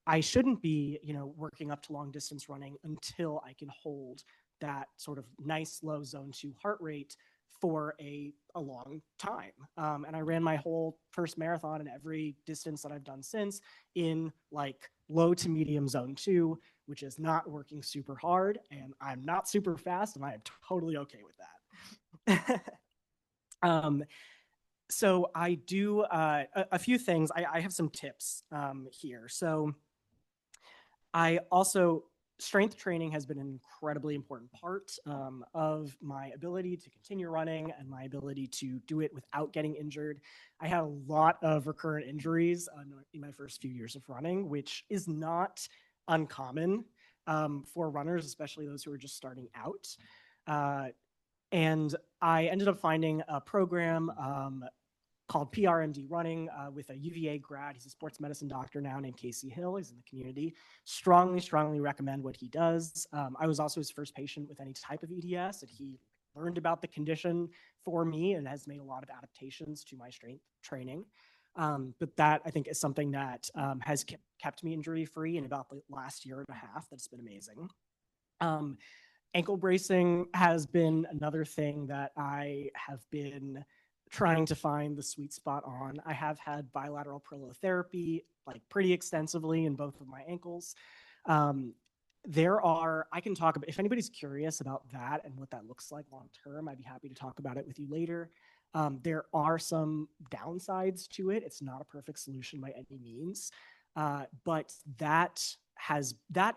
I shouldn't be, you know, working up to long distance running until I can hold that sort of nice low zone 2 heart rate for a long time. And I ran my whole first marathon and every distance that I've done since in like low to medium zone 2, which is not working super hard. And I'm not super fast, and I am totally okay with that. So I do a few things. I have some tips here. So I also, strength training has been an incredibly important part of my ability to continue running and my ability to do it without getting injured. I had a lot of recurrent injuries in my first few years of running, which is not uncommon for runners, especially those who are just starting out. And I ended up finding a program called PRMD Running with a UVA grad. He's a sports medicine doctor now named Casey Hill. He's in the community. Strongly recommend what he does. I was also his first patient with any type of EDS, and he learned about the condition for me and has made a lot of adaptations to my strength training. But that, I think, is something that has kept me injury-free in about the last year and a half. That's been amazing. Ankle bracing has been another thing that I have been trying to find the sweet spot on. I have had bilateral prolotherapy like pretty extensively in both of my ankles. I can talk about, if anybody's curious about that and what that looks like long term, I'd be happy to talk about it with you later. There are some downsides to it. It's not a perfect solution by any means, but that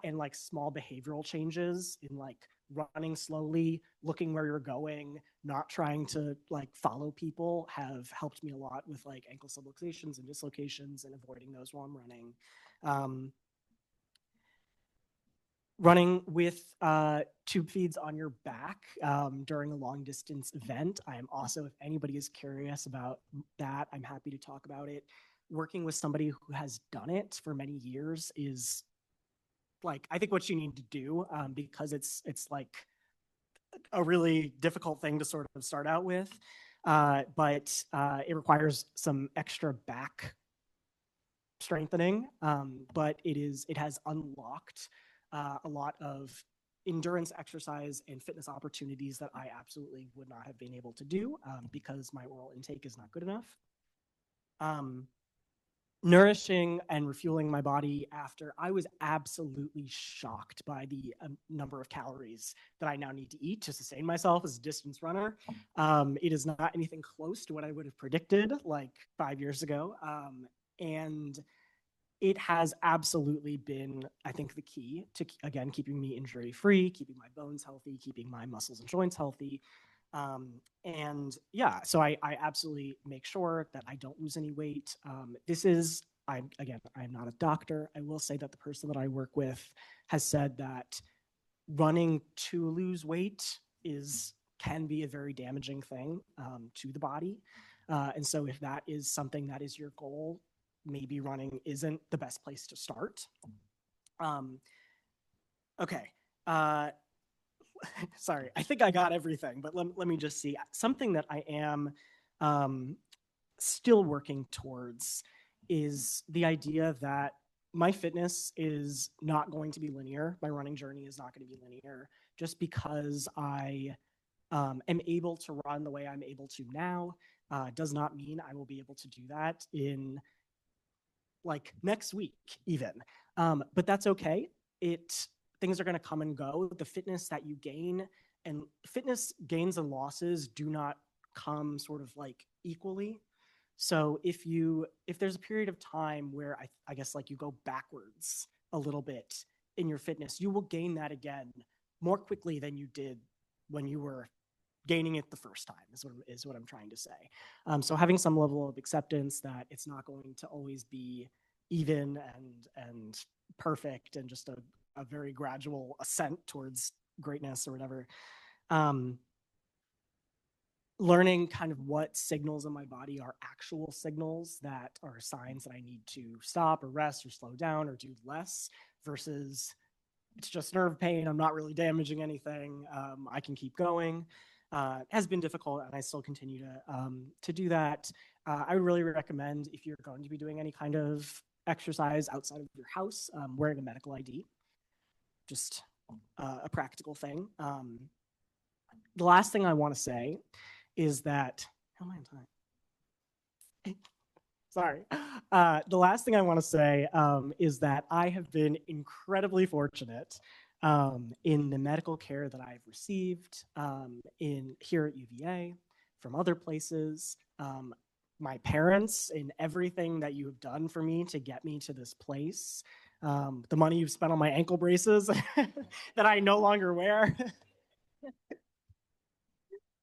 and like small behavioral changes in like running slowly, looking where you're going, not trying to like follow people have helped me a lot with like ankle subluxations and dislocations and avoiding those while I'm running. Running with tube feeds on your back during a long distance event. I am also, if anybody is curious about that, I'm happy to talk about it. Working with somebody who has done it for many years is like, I think what you need to do, because it's like a really difficult thing to sort of start out with, but it requires some extra back strengthening, but it has unlocked a lot of endurance exercise and fitness opportunities that I absolutely would not have been able to do because my oral intake is not good enough. Nourishing and refueling my body after, I was absolutely shocked by the number of calories that I now need to eat to sustain myself as a distance runner. It is not anything close to what I would have predicted like 5 years ago. And it has absolutely been, I think, the key to, again, keeping me injury-free, keeping my bones healthy, keeping my muscles and joints healthy. And yeah, so I absolutely make sure that I don't lose any weight. I'm not a doctor. I will say that the person that I work with has said that running to lose weight can be a very damaging thing to the body. And so if that is something that is your goal, maybe running isn't the best place to start. Okay. Sorry, I think I got everything, but let me just see. Something that I am still working towards is the idea that my fitness is not going to be linear. My running journey is not going to be linear just because I am able to run the way I'm able to now. Does not mean I will be able to do that in like next week even. But that's okay. Things are going to come and go. The fitness that you gain and fitness gains and losses do not come sort of like equally. So if there's a period of time where I guess like you go backwards a little bit in your fitness, you will gain that again more quickly than you did when you were gaining it the first time is what I'm trying to say. So having some level of acceptance that it's not going to always be even and perfect and just a very gradual ascent towards greatness or whatever. Learning kind of what signals in my body are actual signals that are signs that I need to stop or rest or slow down or do less versus it's just nerve pain. I'm not really damaging anything. I can keep going. Has been difficult, and I still continue to do that. I would really recommend if you're going to be doing any kind of exercise outside of your house, wearing a medical ID. Just a practical thing. The last thing I want to say is that, how am I on time? Sorry. The last thing I want to say is that I have been incredibly fortunate in the medical care that I've received here at UVA, from other places, my parents, in everything that you have done for me to get me to this place, the money you've spent on my ankle braces that I no longer wear.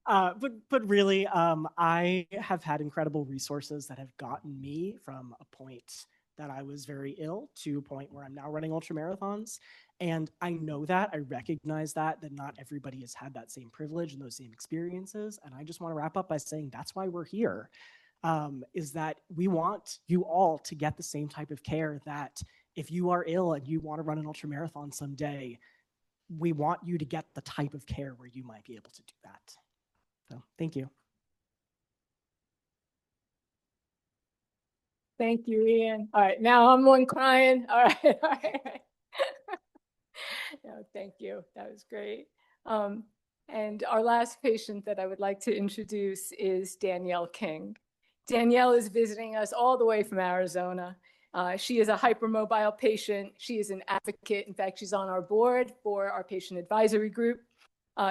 But really, I have had incredible resources that have gotten me from a point that I was very ill to a point where I'm now running ultra marathons. And I know that, I recognize that not everybody has had that same privilege and those same experiences. And I just want to wrap up by saying that's why we're here, is that we want you all to get the same type of care that if you are ill and you want to run an ultra marathon someday, we want you to get the type of care where you might be able to do that. So thank you. Thank you, Ian. All right, now I'm one crying. All right, all right. No, thank you. That was great. And our last patient that I would like to introduce is Danielle King. Danielle is visiting us all the way from Arizona. She is a hypermobile patient. She is an advocate. In fact, she's on our board for our patient advisory group.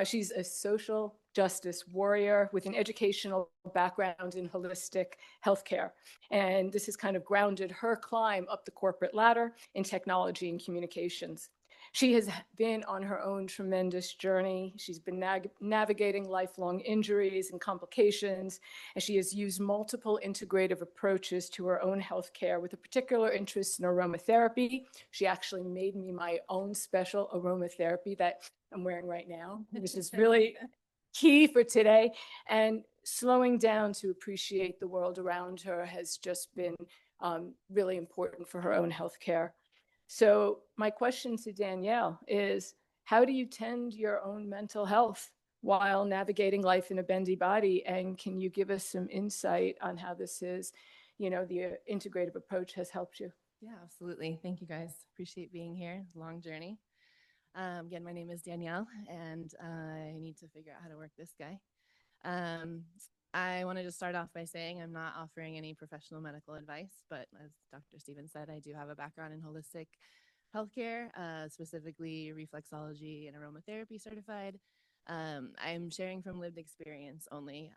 She's a social justice warrior with an educational background in holistic healthcare. And this has kind of grounded her climb up the corporate ladder in technology and communications. She has been on her own tremendous journey. She's been navigating lifelong injuries and complications, and she has used multiple integrative approaches to her own healthcare with a particular interest in aromatherapy. She actually made me my own special aromatherapy that I'm wearing right now, which is really key for today. And slowing down to appreciate the world around her has just been really important for her own healthcare. So my question to Danielle is, how do you tend your own mental health while navigating life in a bendy body? And can you give us some insight on how this is, the integrative approach has helped you? Yeah, absolutely. Thank you guys. Appreciate being here. Long journey. Again, my name is Danielle, and I need to figure out how to work this guy. I want to just start off by saying I'm not offering any professional medical advice, but as Dr. Stevens said, I do have a background in holistic healthcare, specifically reflexology and aromatherapy certified. I'm sharing from lived experience only.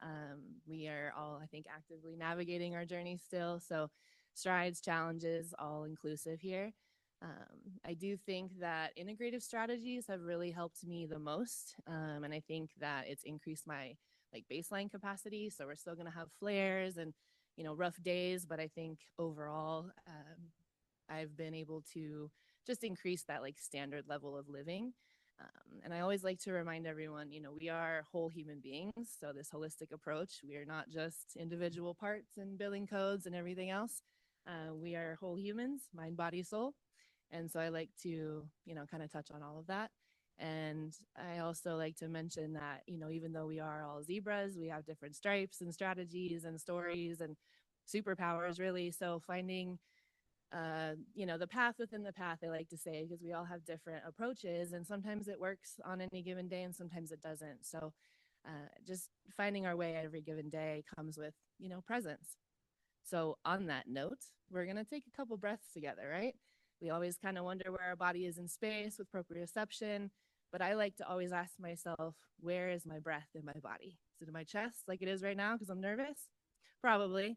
We are all, I think, actively navigating our journey still. So strides, challenges, all inclusive here. I do think that integrative strategies have really helped me the most. And I think that it's increased my baseline capacity. So we're still going to have flares and, rough days. But I think overall, I've been able to just increase that standard level of living. And I always like to remind everyone, we are whole human beings. So this holistic approach, we are not just individual parts and billing codes and everything else. We are whole humans, mind, body, soul. And so I like to, kind of touch on all of that. And I also like to mention that, even though we are all zebras, we have different stripes and strategies and stories and superpowers, really. So finding, the path within the path, I like to say, because we all have different approaches, and sometimes it works on any given day and sometimes it doesn't. So just finding our way every given day comes with, presence. So on that note, we're going to take a couple breaths together, right? We always kind of wonder where our body is in space with proprioception, but I like to always ask myself, where is my breath in my body? Is it in my chest like it is right now because I'm nervous? Probably.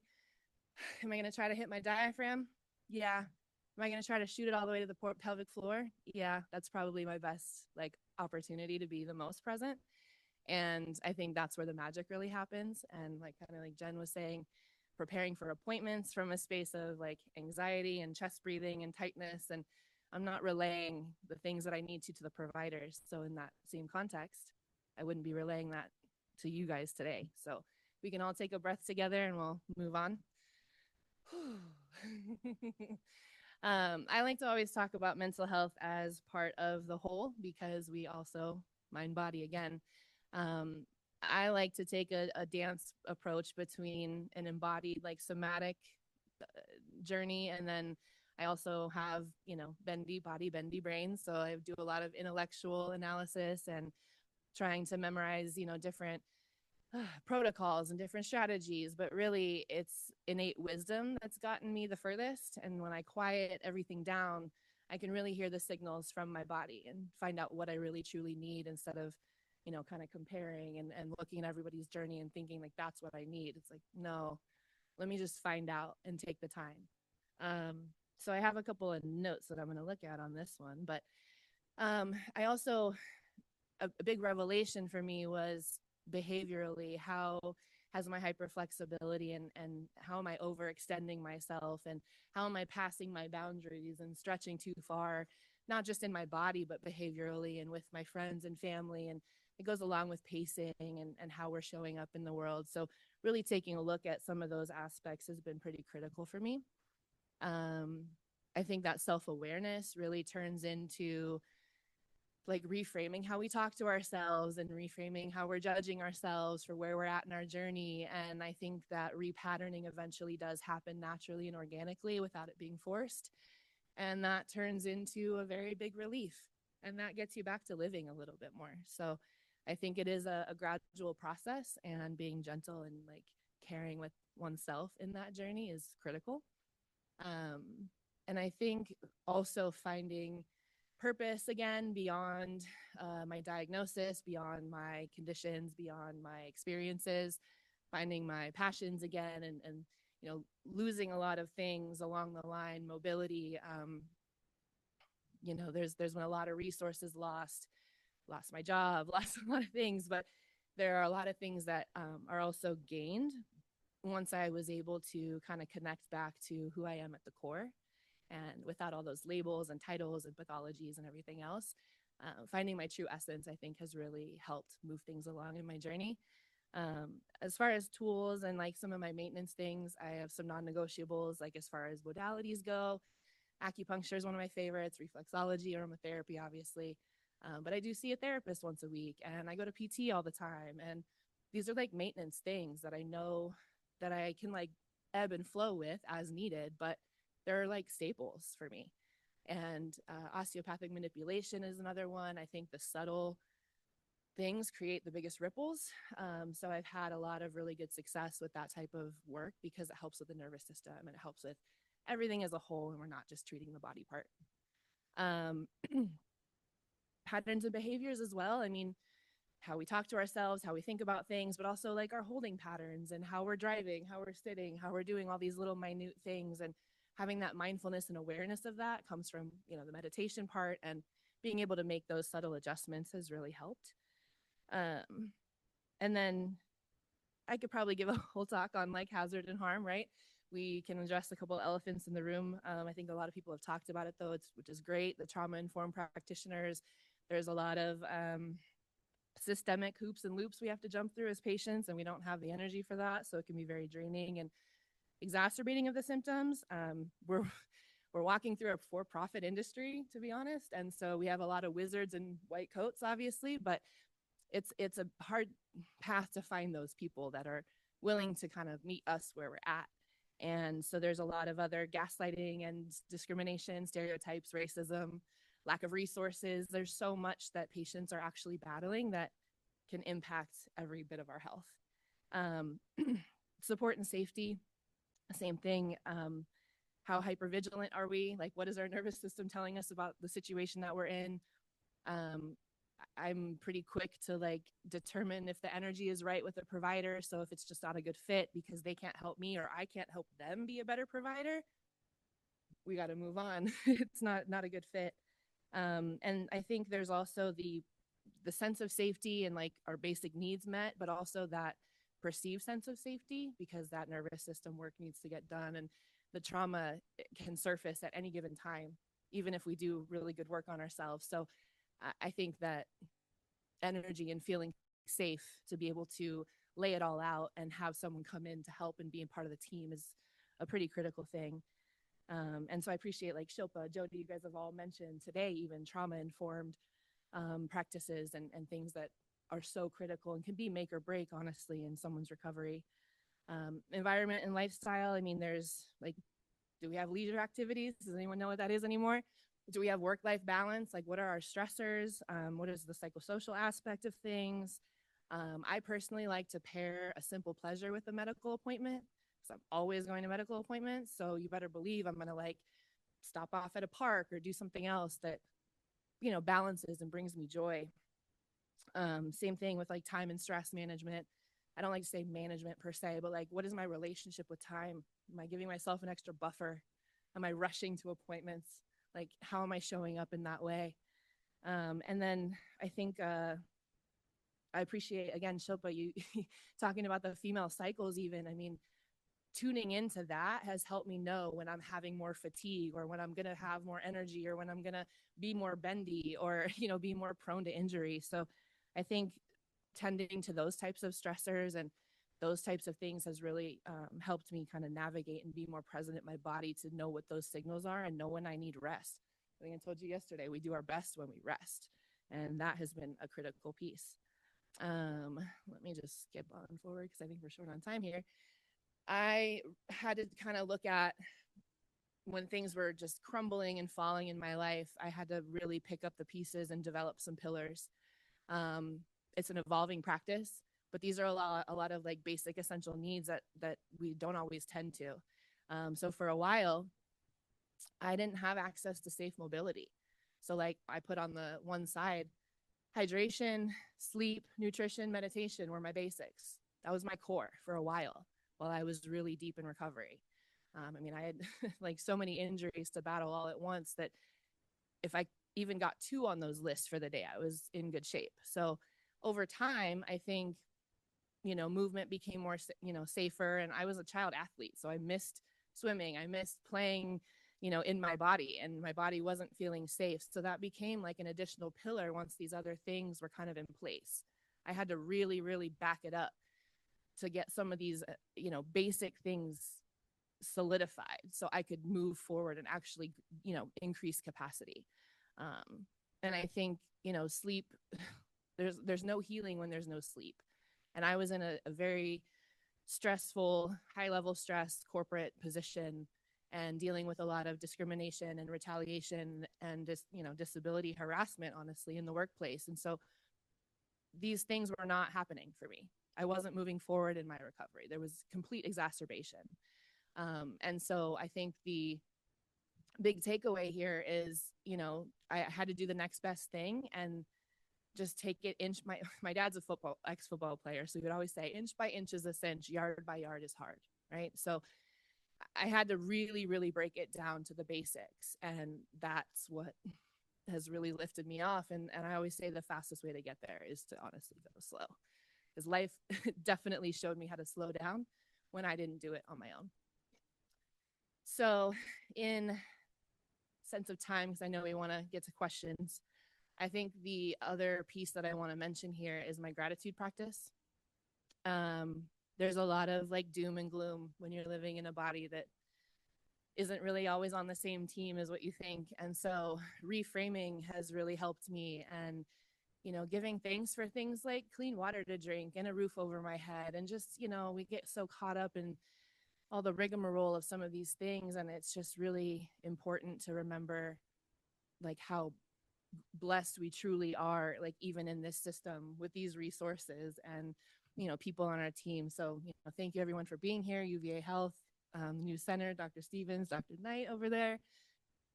Am I going to try to hit my diaphragm? Yeah. Am I going to try to shoot it all the way to the pelvic floor? Yeah, that's probably my best opportunity to be the most present. And I think that's where the magic really happens. And kind of like Jen was saying, preparing for appointments from a space of anxiety and chest breathing and tightness. And I'm not relaying the things that I need to the providers. So in that same context, I wouldn't be relaying that to you guys today. So we can all take a breath together and we'll move on. I like to always talk about mental health as part of the whole, because we also mind body again. I like to take a dance approach between an embodied somatic journey, and then I also have bendy body, bendy brain. So I do a lot of intellectual analysis and trying to memorize different protocols and different strategies, but really it's innate wisdom that's gotten me the furthest. And when I quiet everything down, I can really hear the signals from my body and find out what I really truly need, instead of kind of comparing and looking at everybody's journey and thinking that's what I need. It's no, let me just find out and take the time. So I have a couple of notes that I'm going to look at on this one, but I also, a big revelation for me was behaviorally, how has my hyperflexibility and how am I overextending myself, and how am I passing my boundaries and stretching too far, not just in my body, but behaviorally and with my friends and family. And it goes along with pacing and how we're showing up in the world. So really taking a look at some of those aspects has been pretty critical for me. I think that self-awareness really turns into reframing how we talk to ourselves and reframing how we're judging ourselves for where we're at in our journey. And I think that repatterning eventually does happen naturally and organically without it being forced. And that turns into a very big relief. And that gets you back to living a little bit more. So I think it is a gradual process, and being gentle and caring with oneself in that journey is critical. And I think also finding purpose again beyond my diagnosis, beyond my conditions, beyond my experiences, finding my passions again, and losing a lot of things along the line. Mobility, there's been a lot of resources lost my job, lost a lot of things, but there are a lot of things that are also gained once I was able to kind of connect back to who I am at the core, and without all those labels and titles and pathologies and everything else. Finding my true essence, I think, has really helped move things along in my journey. As far as tools and some of my maintenance things, I have some non-negotiables, as far as modalities go. Acupuncture is one of my favorites, reflexology, aromatherapy, obviously. But I do see a therapist once a week, and I go to PT all the time. And these are maintenance things that I know that I can ebb and flow with as needed, but they're staples for me. And osteopathic manipulation is another one. I think the subtle things create the biggest ripples. So I've had a lot of really good success with that type of work, because it helps with the nervous system and it helps with everything as a whole, and we're not just treating the body part. Patterns and behaviors as well. I mean, how we talk to ourselves, how we think about things, but also our holding patterns and how we're driving, how we're sitting, how we're doing all these little minute things. And having that mindfulness and awareness of that comes from, the meditation part, and being able to make those subtle adjustments has really helped. And then I could probably give a whole talk on hazard and harm, right? We can address a couple of elephants in the room. I think a lot of people have talked about it though, which is great. The trauma-informed practitioners, there's a lot of systemic hoops and loops we have to jump through as patients, and we don't have the energy for that. So it can be very draining and exacerbating of the symptoms. we're walking through a for-profit industry, to be honest. And so we have a lot of wizards in white coats, obviously, but it's a hard path to find those people that are willing to kind of meet us where we're at. And so there's a lot of other gaslighting and discrimination, stereotypes, racism, lack of resources. There's so much that patients are actually battling that can impact every bit of our health. Support and safety, same thing. How hypervigilant are we? Like, what is our nervous system telling us about the situation that we're in? I'm pretty quick to like determine if the energy is right with the provider. So if it's just not a good fit because they can't help me or I can't help them be a better provider, we got to move on. It's not a good fit. And I think there's also the sense of safety and like our basic needs met, but also that perceived sense of safety because that nervous system work needs to get done. And the trauma can surface at any given time, even if we do really good work on ourselves. So I think that energy and feeling safe to be able to lay it all out and have someone come in to help and be a part of the team is a pretty critical thing. And so I appreciate like Shilpa, Jody, you guys have all mentioned today, even trauma-informed practices and things that are so critical and can be make or break, honestly, in someone's recovery. Environment and lifestyle, I mean, there's like, do we have leisure activities? Does anyone know what that is anymore? Do we have work-life balance? Like, what are our stressors? What is the psychosocial aspect of things? I personally like to pair a simple pleasure with a medical appointment because I'm always going to medical appointments. So you better believe I'm going to like stop off at a park or do something else that, you know, balances and brings me joy. Same thing with like time and stress management. I don't like to say management per se, but like, what is my relationship with time? Am I giving myself an extra buffer? Am I rushing to appointments? Like, how am I showing up in that way? And then I think I appreciate, again, Shilpa, you talking about the female cycles even. I mean, tuning into that has helped me know when I'm having more fatigue or when I'm going to have more energy or when I'm going to be more bendy or, you know, be more prone to injury. So I think tending to those types of stressors and those types of things has really helped me kind of navigate and be more present in my body to know what those signals are and know when I need rest. I think I told you yesterday, we do our best when we rest. And that has been a critical piece. Let me just skip on forward because I think we're short on time here. I had to kind of look at when things were just crumbling and falling in my life. I had to really pick up the pieces and develop some pillars. It's an evolving practice, but these are a lot of like basic essential needs that we don't always tend to. So for a while, I didn't have access to safe mobility. So like I put on the one side, hydration, sleep, nutrition, meditation were my basics. That was my core for a while I was really deep in recovery. I mean, I had like so many injuries to battle all at once that if I even got 2 on those lists for the day, I was in good shape. So over time, I think, you know, movement became more, you know, safer. And I was a child athlete, so I missed swimming. I missed playing, you know, in my body, and my body wasn't feeling safe. So that became like an additional pillar once these other things were kind of in place. I had to really, really back it up to get some of these, you know, basic things solidified so I could move forward and actually, you know, increase capacity. And I think, you know, sleep, there's no healing when there's no sleep. And I was in a very stressful, high level stress corporate position and dealing with a lot of discrimination and retaliation and just, you know, disability harassment, honestly, in the workplace. And so these things were not happening for me. I wasn't moving forward in my recovery. There was complete exacerbation. And so I think the big takeaway here is, you know, I had to do the next best thing and just take it inch. My dad's a ex-football player. So he would always say, inch by inch is a cinch, yard by yard is hard. Right. So I had to really, really break it down to the basics. And that's what has really lifted me off. And I always say the fastest way to get there is to honestly go slow. Because life definitely showed me how to slow down when I didn't do it on my own. So in sense of time, because I know we want to get to questions, I think the other piece that I want to mention here is my gratitude practice. There's a lot of like doom and gloom when you're living in a body that isn't really always on the same team as what you think. And so reframing has really helped me, and giving thanks for things like clean water to drink and a roof over my head. And just, we get so caught up in all the rigmarole of some of these things. And it's just really important to remember like how blessed we truly are, like even in this system with these resources and, people on our team. So, thank you everyone for being here. UVA Health, new center, Dr. Stevens, Dr. Knight over there,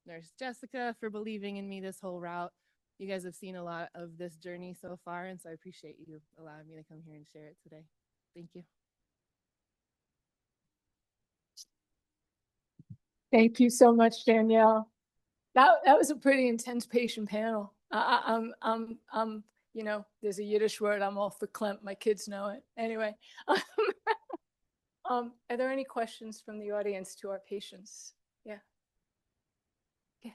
Nurse Jessica for believing in me this whole route. You guys have seen a lot of this journey so far, and so I appreciate you allowing me to come here and share it today. Thank you. Thank you so much, Danielle. That was a pretty intense patient panel. There's a Yiddish word. I'm all verklempt. My kids know it. Anyway, are there any questions from the audience to our patients? Yeah. Yeah.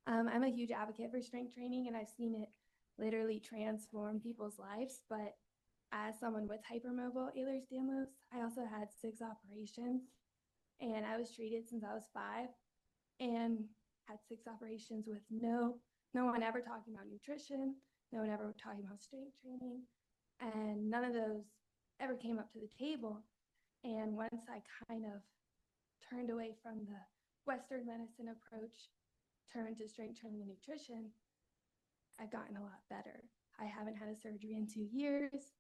I'm a huge advocate for strength training, and I've seen it literally transform people's lives. But as someone with hypermobile Ehlers-Danlos, I also had 6 operations, and I was treated since I was 5, and had 6 operations with no one ever talking about nutrition, no one ever talking about strength training, and none of those ever came up to the table. And once I kind of turned away from the Western medicine approach, turned to strength training and nutrition, I've gotten a lot better. I haven't had a surgery in 2 years.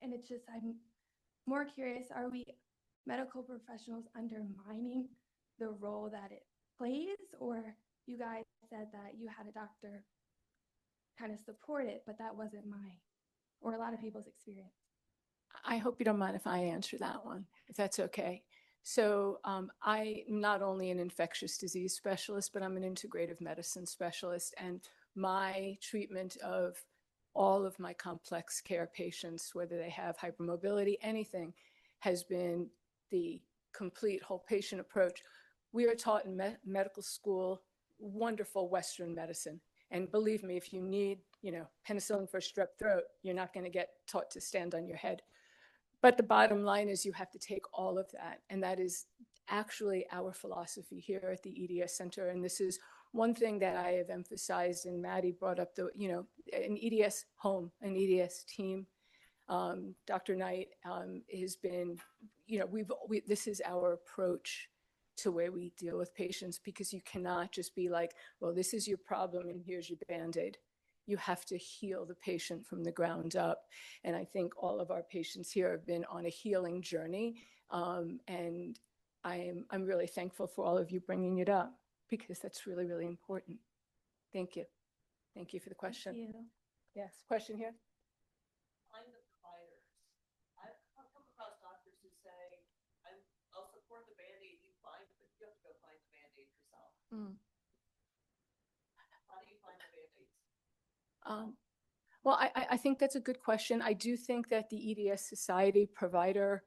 And it's just, I'm more curious, are we medical professionals undermining the role that it plays? Or you guys said that you had a doctor kind of support it, but that wasn't or a lot of people's experience. I hope you don't mind if I answer that one, if that's okay. So I'm not only an infectious disease specialist, but I'm an integrative medicine specialist. And my treatment of all of my complex care patients, whether they have hypermobility, anything, has been the complete whole patient approach. We are taught in medical school wonderful Western medicine. And believe me, if you need, penicillin for strep throat, you're not going to get taught to stand on your head. But the bottom line is you have to take all of that. And that is actually our philosophy here at the EDS Center. And this is one thing that I have emphasized, and Maddie brought up an EDS home, an EDS team. Dr. Knight has been, this is our approach to where we deal with patients, because you cannot just be like, well, this is your problem and here's your Band-Aid. You have to heal the patient from the ground up. And I think all of our patients here have been on a healing journey. And I'm really thankful for all of you bringing it up, because that's really, really important. Thank you. Thank you for the question. Thank you. Yes, question here. Find the providers. I've come across doctors who say, I'll support the Band-Aid you find, but you have to go find the Band-Aid yourself. How do you find the Band-Aids? Well, I think that's a good question. I do think that the EDS Society provider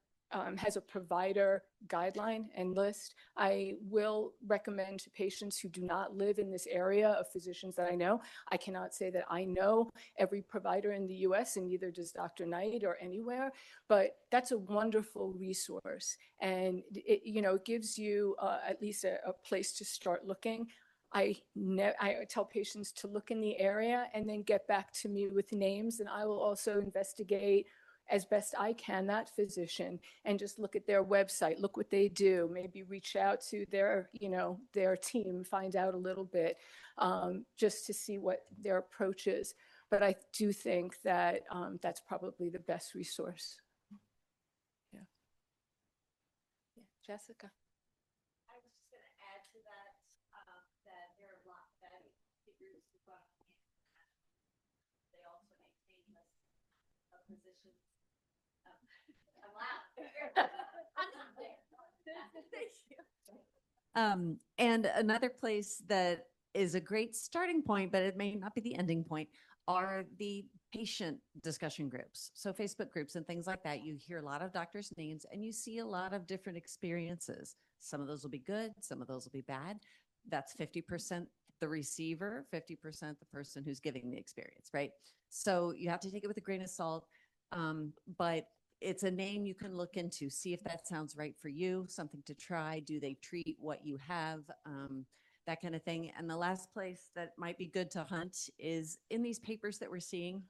has a provider guideline and list. I will recommend to patients who do not live in this area of physicians that I know. I cannot say that I know every provider in the US, and neither does Dr. Knight or anywhere, but that's a wonderful resource. And it gives you at least a place to start looking. I tell patients to look in the area and then get back to me with names, and I will also investigate as best I can that physician and just look at their website, look what they do, maybe reach out to their team, find out a little bit, just to see what their approach is. But I do think that that's probably the best resource. Yeah. Jessica. I was just going to add to that, that there are a lot of figures who they also maintain a position. I'm loud. Thank you. And another place that is a great starting point, but it may not be the ending point, are the patient discussion groups. So Facebook groups and things like that. You hear a lot of doctors' names and you see a lot of different experiences. Some of those will be good. Some of those will be bad. That's 50% the receiver, 50% the person who's giving the experience, right? So you have to take it with a grain of salt. But it's a name you can look into, see if that sounds right for you, something to try. Do they treat what you have? That kind of thing. And the last place that might be good to hunt is in these papers that we're seeing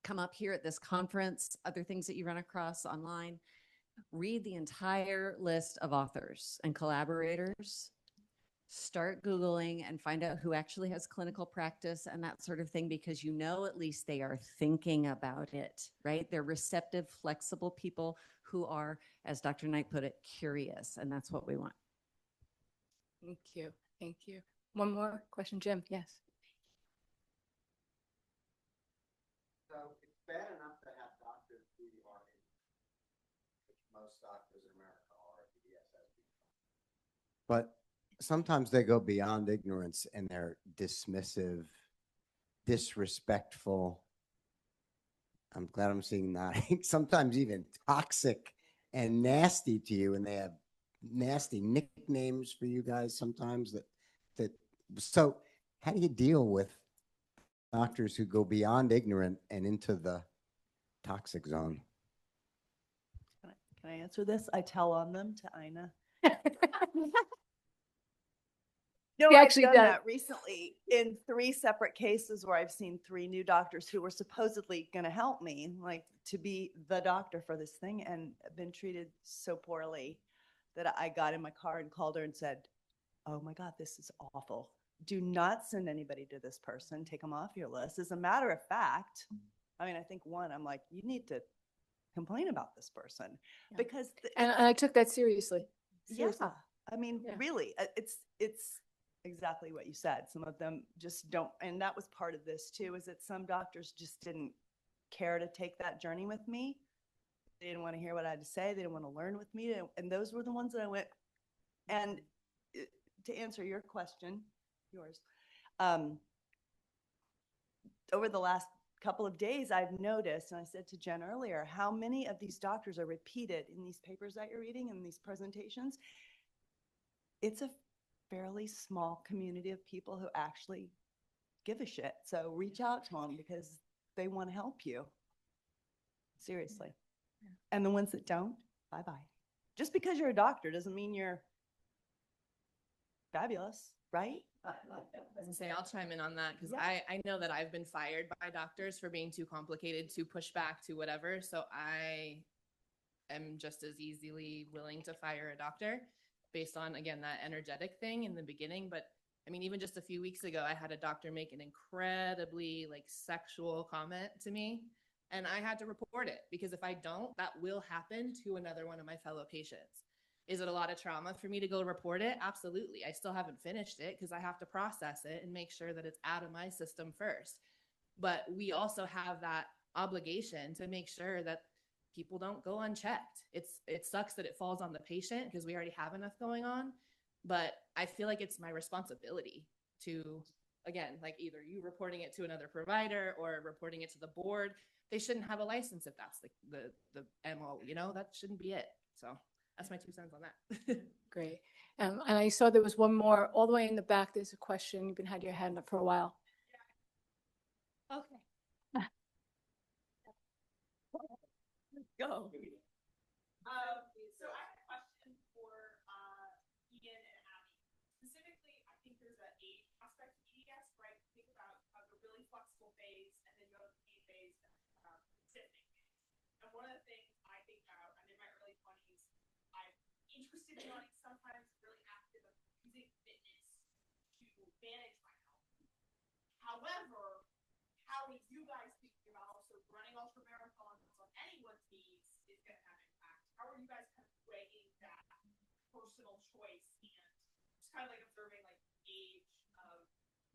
come up here at this conference, other things that you run across online. Read the entire list of authors and collaborators. Start Googling and find out who actually has clinical practice and that sort of thing, because you know at least they are thinking about it, right? They're receptive, flexible people who are, as Dr. Knight put it, curious, and that's what we want. Thank you. Thank you. One more question, Jim. Yes. So it's bad enough to have doctors who are in, which most doctors in America are EDS. But sometimes they go beyond ignorance and they're dismissive, disrespectful. I'm glad I'm seeing that. Sometimes even toxic and nasty to you, and they have nasty nicknames for you guys sometimes so how do you deal with doctors who go beyond ignorant and into the toxic zone? Can I answer this? I tell on them to Ina. No, He I've actually done does. that recently in 3 separate cases where I've seen 3 new doctors who were supposedly going to help me, like to be the doctor for this thing, and been treated so poorly that I got in my car and called her and said, "Oh my God, this is awful. Do not send anybody to this person. Take them off your list." As a matter of fact, I mean, I think one, I'm like, you need to complain about this person because. And I took that seriously. Yeah, I mean, Yeah. really, it's exactly what you said. Some of them just don't, and that was part of this too, is that some doctors just didn't care to take that journey with me. They didn't want to hear what I had to say. They didn't want to learn with me. And those were the ones that I went, and to answer your question, yours, over the last couple of days, I've noticed, and I said to Jen earlier, how many of these doctors are repeated in these papers that you're reading and these presentations. It's a fairly small community of people who actually give a shit. So reach out to them because they want to help you. Seriously. Yeah. And the ones that don't, bye-bye. Just because you're a doctor doesn't mean you're fabulous, right? I was gonna say, I'll chime in on that because I know that I've been fired by doctors for being too complicated, to push back, to whatever. So I am just as easily willing to fire a doctor based on, again, that energetic thing in the beginning. But I mean, even just a few weeks ago, I had a doctor make an incredibly sexual comment to me, and I had to report it because if I don't, that will happen to another one of my fellow patients. Is it a lot of trauma for me to go report it? Absolutely. I still haven't finished it because I have to process it and make sure that it's out of my system first. But we also have that obligation to make sure that people don't go unchecked. It sucks that it falls on the patient because we already have enough going on. But I feel like it's my responsibility to, again, either you reporting it to another provider or reporting it to the board. They shouldn't have a license if that's the MO, that shouldn't be it. So that's my 2 cents on that. Great. And I saw there was one more all the way in the back. There's a question. You've had your hand up for a while. Okay. Let's go. So I have a question for Ian and Abby. Specifically, I think there's an age aspect to EDS, right? Think about a really flexible phase and then go to the pain phase and stiffening phase. And one of the things I think about, I'm in my early 20s, I'm interested in running sometimes really active of using fitness to manage my health. However, how are you guys thinking about also running ultra marathons on anyone's needs is going to have impact? How are you guys kind of weighing that personal choice and just kind of observing age of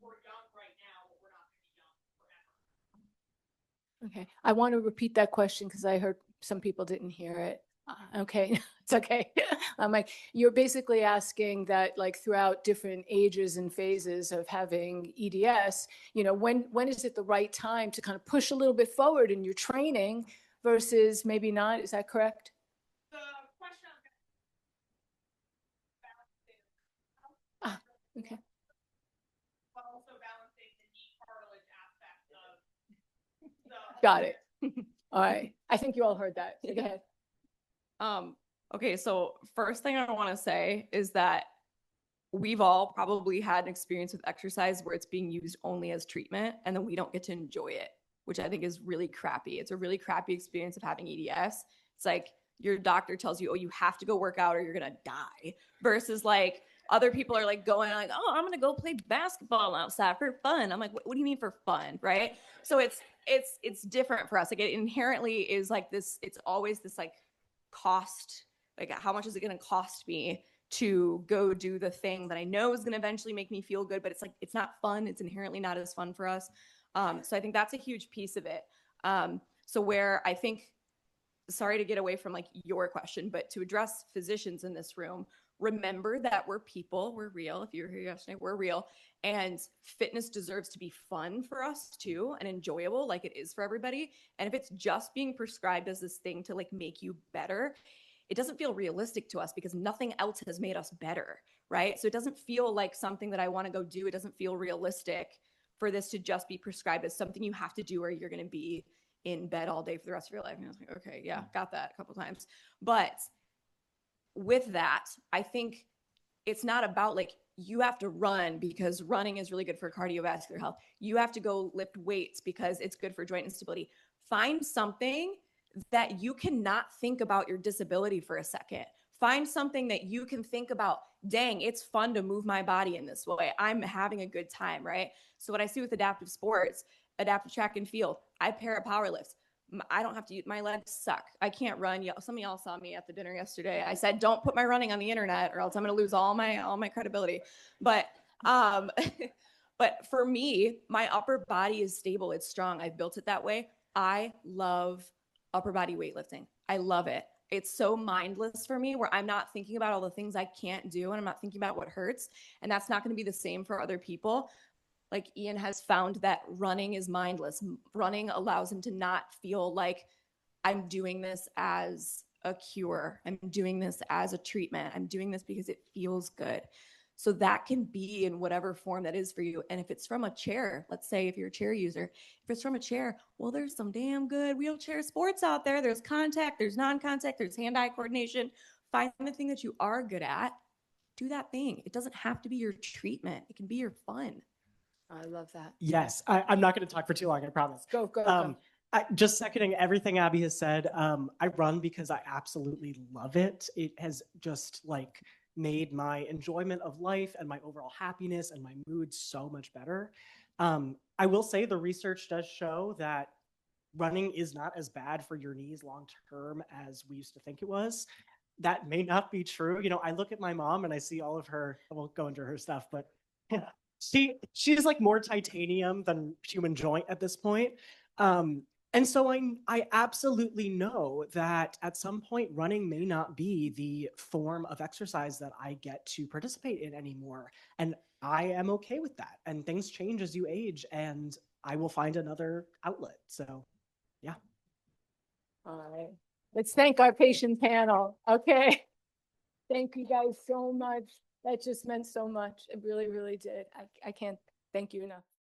we're young right now, but we're not going to be young forever? Okay. I want to repeat that question because I heard some people didn't hear it. Okay, it's okay. You're basically asking that throughout different ages and phases of having EDS, when is it the right time to kind of push a little bit forward in your training versus maybe not? Is that correct? The question I'm Okay. Got it. All right. I think you all heard that. So go ahead. Okay, so first thing I want to say is that we've all probably had an experience with exercise where it's being used only as treatment and then we don't get to enjoy it, which I think is really crappy. It's a really crappy experience of having EDS. It's like your doctor tells you, oh, you have to go work out or you're going to die, versus like other people are like going like, oh, I'm going to go play basketball outside for fun. I'm like, what do you mean for fun? Right. So it's different for us. Like it inherently is like this, it's always this like cost, like how much is it going to cost me to go do the thing that I know is going to eventually make me feel good, but it's like, it's not fun. It's inherently not as fun for us. So I think that's a huge piece of it. So where I think, sorry to get away from like your question, but to address physicians in this room, remember that we're people, we're real. If you were here yesterday, we're real. And fitness deserves to be fun for us too and enjoyable like it is for everybody. And if it's just being prescribed as this thing to like make you better, it doesn't feel realistic to us because nothing else has made us better, right? So it doesn't feel like something that I want to go do. It doesn't feel realistic for this to just be prescribed as something you have to do or you're going to be in bed all day for the rest of your life. And I was like, okay, yeah, got that a couple times. But with that, I think it's not about like, you have to run because running is really good for cardiovascular health. You have to go lift weights because it's good for joint instability. Find something that you cannot think about your disability for a second. Find something that you can think about, dang, it's fun to move my body in this way. I'm having a good time, right? So what I see with adaptive sports, adaptive track and field, I pair power lifts. I don't have to use, my legs suck. I can't run. Some of y'all saw me at the dinner yesterday. I said, don't put my running on the internet or else I'm going to lose all my credibility. But, but for me, my upper body is stable. It's strong. I've built it that way. I love upper body weightlifting. I love it. It's so mindless for me where I'm not thinking about all the things I can't do and I'm not thinking about what hurts. And that's not going to be the same for other people. Like Ian has found that running is mindless. Running allows him to not feel like I'm doing this as a cure. I'm doing this as a treatment. I'm doing this because it feels good. So that can be in whatever form that is for you. And if it's from a chair, let's say if you're a chair user, if it's from a chair, well, there's some damn good wheelchair sports out there. There's contact, there's non-contact, there's hand-eye coordination. Find the thing that you are good at. Do that thing. It doesn't have to be your treatment. It can be your fun. I love that. Yes, I'm not going to talk for too long, I promise. Go. Just seconding everything Abby has said, I run because I absolutely love it. It has just like made my enjoyment of life and my overall happiness and my mood so much better. I will say the research does show that running is not as bad for your knees long term as we used to think it was. That may not be true. You know, I look at my mom and I see all of her, I won't go into her stuff, but yeah, she's like more titanium than human joint at this point. And so I absolutely know that at some point running may not be the form of exercise that I get to participate in anymore. And I am okay with that. And things change as you age and I will find another outlet. So yeah. All right. Let's thank our patient panel. Okay. Thank you guys so much. That just meant so much. It really, really did. I can't thank you enough.